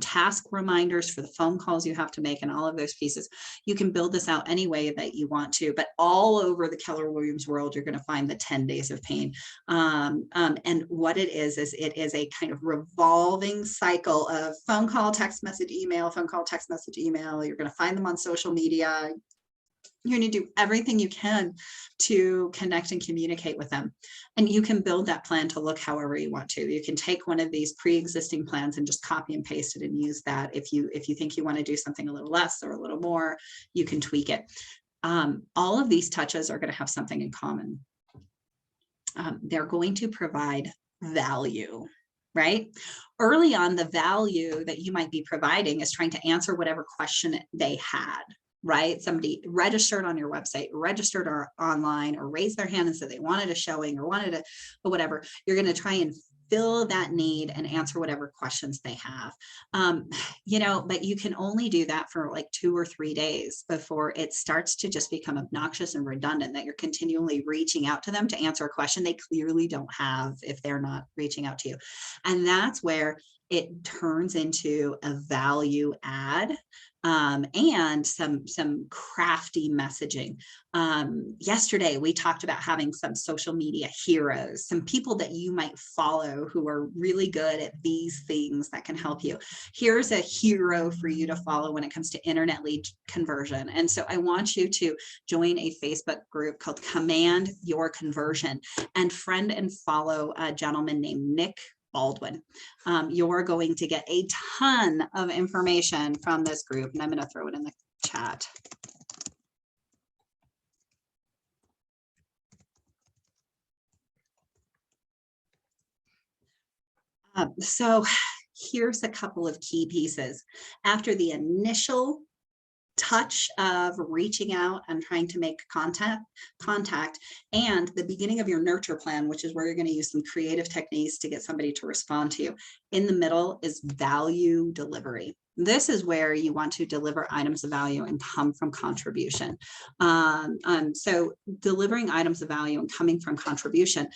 task reminders for the phone calls you have to make and all of those pieces. You can build this out any way that you want to, but all over the Keller Williams world, you're going to find the 10 days of pain. And what it is it is a kind of revolving cycle of phone call, text message, email, phone call, text message, email. You're going to find them on social media. You're going to do everything you can to connect and communicate with them. And you can build that plan to look however you want to. You can take one of these pre-existing plans and just copy and paste it and use that. If you think you want to do something a little less or a little more, you can tweak it. All of these touches are going to have something in common. They're going to provide value. Right? Early on, the value that you might be providing is trying to answer whatever question they had. Right? Somebody registered on your website, registered or online, or raised their hand and said they wanted a showing or wanted a or whatever. You're going to try and fill that need and answer whatever questions they have. But you can only do that for like 2 or 3 days before it starts to just become obnoxious and redundant, that you're continually reaching out to them to answer a question they clearly don't have if they're not reaching out to you. And that's where it turns into a value add. And some crafty messaging. Yesterday, we talked about having some social media heroes, some people that you might follow who are really good at these things that can help you. Here's a hero for you to follow when it comes to internet lead conversion. And so I want you to join a Facebook group called Command Your Conversion and friend and follow a gentleman named Nick Baldwin. You're going to get a ton of information from this group, and I'm going to throw it in the chat. So here's a couple of key pieces. After the initial touch of reaching out and trying to make contact and the beginning of your nurture plan, which is where you're going to use some creative techniques to get somebody to respond to you. In the middle is value delivery. This is where you want to deliver items of value and come from contribution. So delivering items of value and coming from contribution.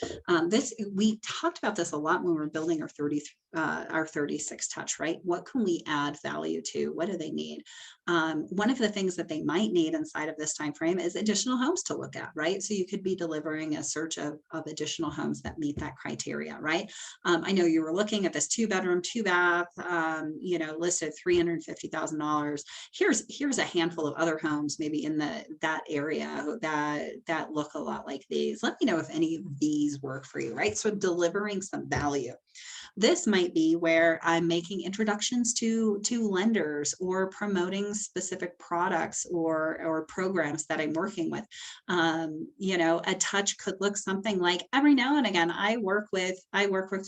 We talked about this a lot when we were building our 36 touch, right? What can we add value to? What do they need? One of the things that they might need inside of this time frame is additional homes to look at, right? So you could be delivering a search of additional homes that meet that criteria, right? I know you were looking at this 2-bedroom, 2-bath, listed $350,000. Here's a handful of other homes maybe in that area that look a lot like these. Let me know if any of these work for you, right? So delivering some value. This might be where I'm making introductions to lenders or promoting specific products or programs that I'm working with. A touch could look something like, every now and again, I work with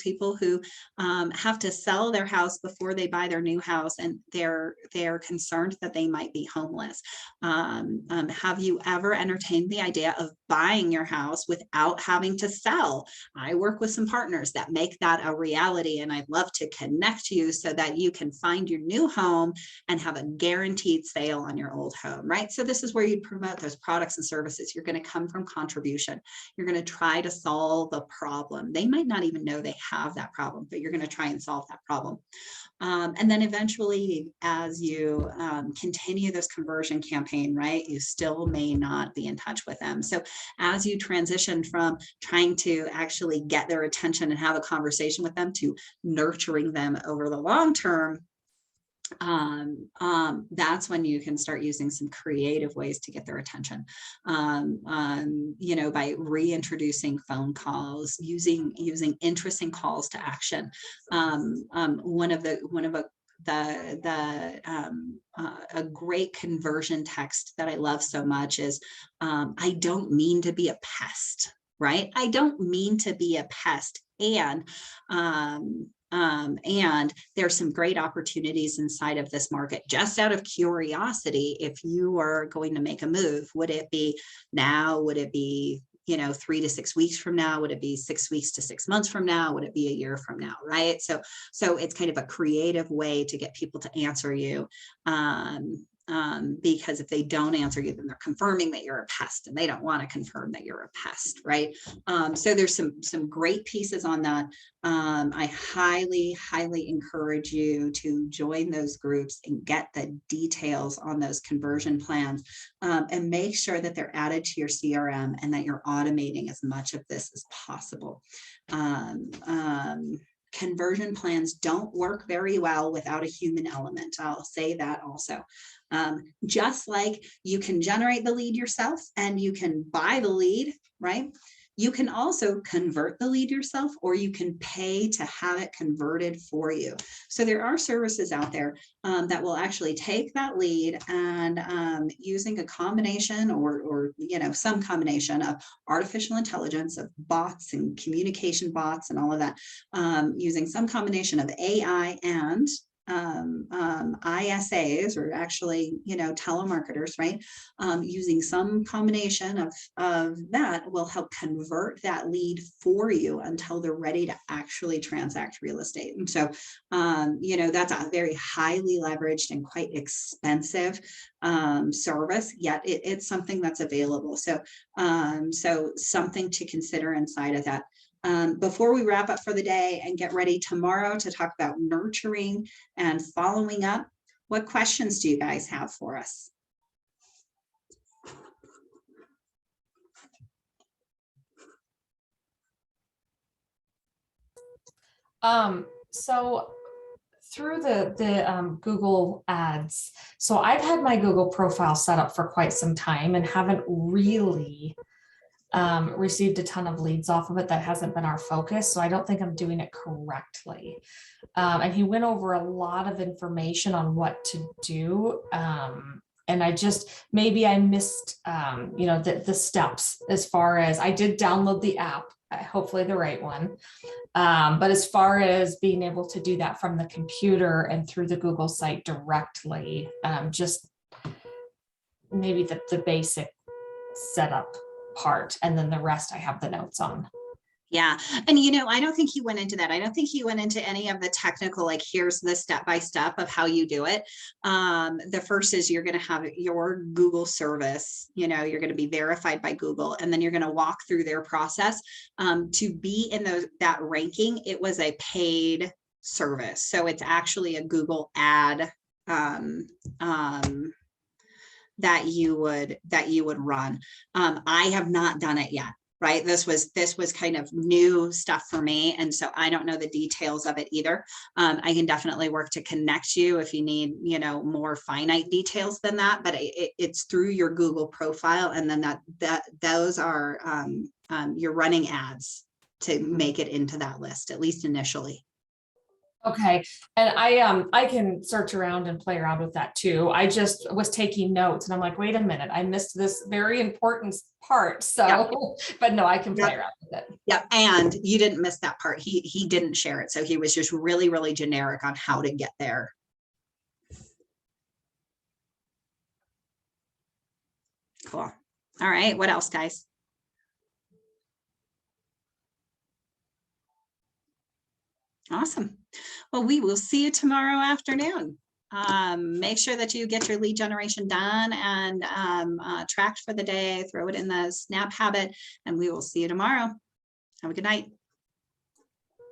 people who have to sell their house before they buy their new house, and they're concerned that they might be homeless. Have you ever entertained the idea of buying your house without having to sell? I work with some partners that make that a reality, and I'd love to connect you so that you can find your new home and have a guaranteed sale on your old home, right? So this is where you promote those products and services. You're going to come from contribution. You're going to try to solve a problem. They might not even know they have that problem, but you're going to try and solve that problem. And then eventually, as you continue this conversion campaign, right, you still may not be in touch with them. So as you transition from trying to actually get their attention and have a conversation with them to nurturing them over the long term, that's when you can start using some creative ways to get their attention. You know, by reintroducing phone calls, using interesting calls to action. A great conversion text that I love so much is, I don't mean to be a pest, right? I don't mean to be a pest. And there's some great opportunities inside of this market. Just out of curiosity, if you are going to make a move, would it be now? Would it be, you know, 3 to 6 weeks from now? Would it be 6 weeks to 6 months from now? Would it be a year from now? Right. So it's kind of a creative way to get people to answer you. Because if they don't answer you, then they're confirming that you're a pest, and they don't want to confirm that you're a pest, right? So there's some great pieces on that. I highly encourage you to join those groups and get the details on those conversion plans, and make sure that they're added to your CRM and that you're automating as much of this as possible. Conversion plans don't work very well without a human element. I'll say that also. Just like you can generate the lead yourself and you can buy the lead, right? You can also convert the lead yourself, or you can pay to have it converted for you. So there are services out there that will actually take that lead and using a combination or you know, some combination of artificial intelligence, of bots and communication bots and all of that, using some combination of AI and ISAs, or actually, you know, telemarketers, right? Using some combination of that will help convert that lead for you until they're ready to actually transact real estate. And so, you know, that's a very highly leveraged and quite expensive service, yet it's something that's available. So, so something to consider inside of that. Before we wrap up for the day and get ready tomorrow to talk about nurturing and following up, what questions do you guys have for us? So through the Google ads, so I've had my Google profile set up for quite some time and haven't really received a ton of leads off of it. That hasn't been our focus. So I don't think I'm doing it correctly. And he went over a lot of information on what to do. And I just, maybe I missed, you know, the steps as far as I did download the app, hopefully the right one. But as far as being able to do that from the computer and through the Google site directly, just maybe the basic setup part, and then the rest I have the notes on. Yeah. And, you know, I don't think he went into that. I don't think he went into any of the technical, like, here's the step-by-step of how you do it. The first is you're going to have your Google service, you know, you're going to be verified by Google, and then you're going to walk through their process. To be in that ranking, it was a paid service. So it's actually a Google ad that you would run. I have not done it yet, right? This was kind of new stuff for me, and so I don't know the details of it either. I can definitely work to connect you if you need, you know, more finite details than that. But it's through your Google profile, and then those are you're running ads to make it into that list, at least initially. Okay. And I can search around and play around with that too. I just was taking notes and I'm like, wait a minute, I missed this very important part. So, yeah. But no, I can play around with it. Yeah. And you didn't miss that part. He didn't share it. So he was just really, really generic on how to get there. Cool. All right. What else, guys? Awesome. Well, we will see you tomorrow afternoon. Make sure that you get your lead generation done and tracked for the day. Throw it in the Snap Habit, and we will see you tomorrow. Have a good night.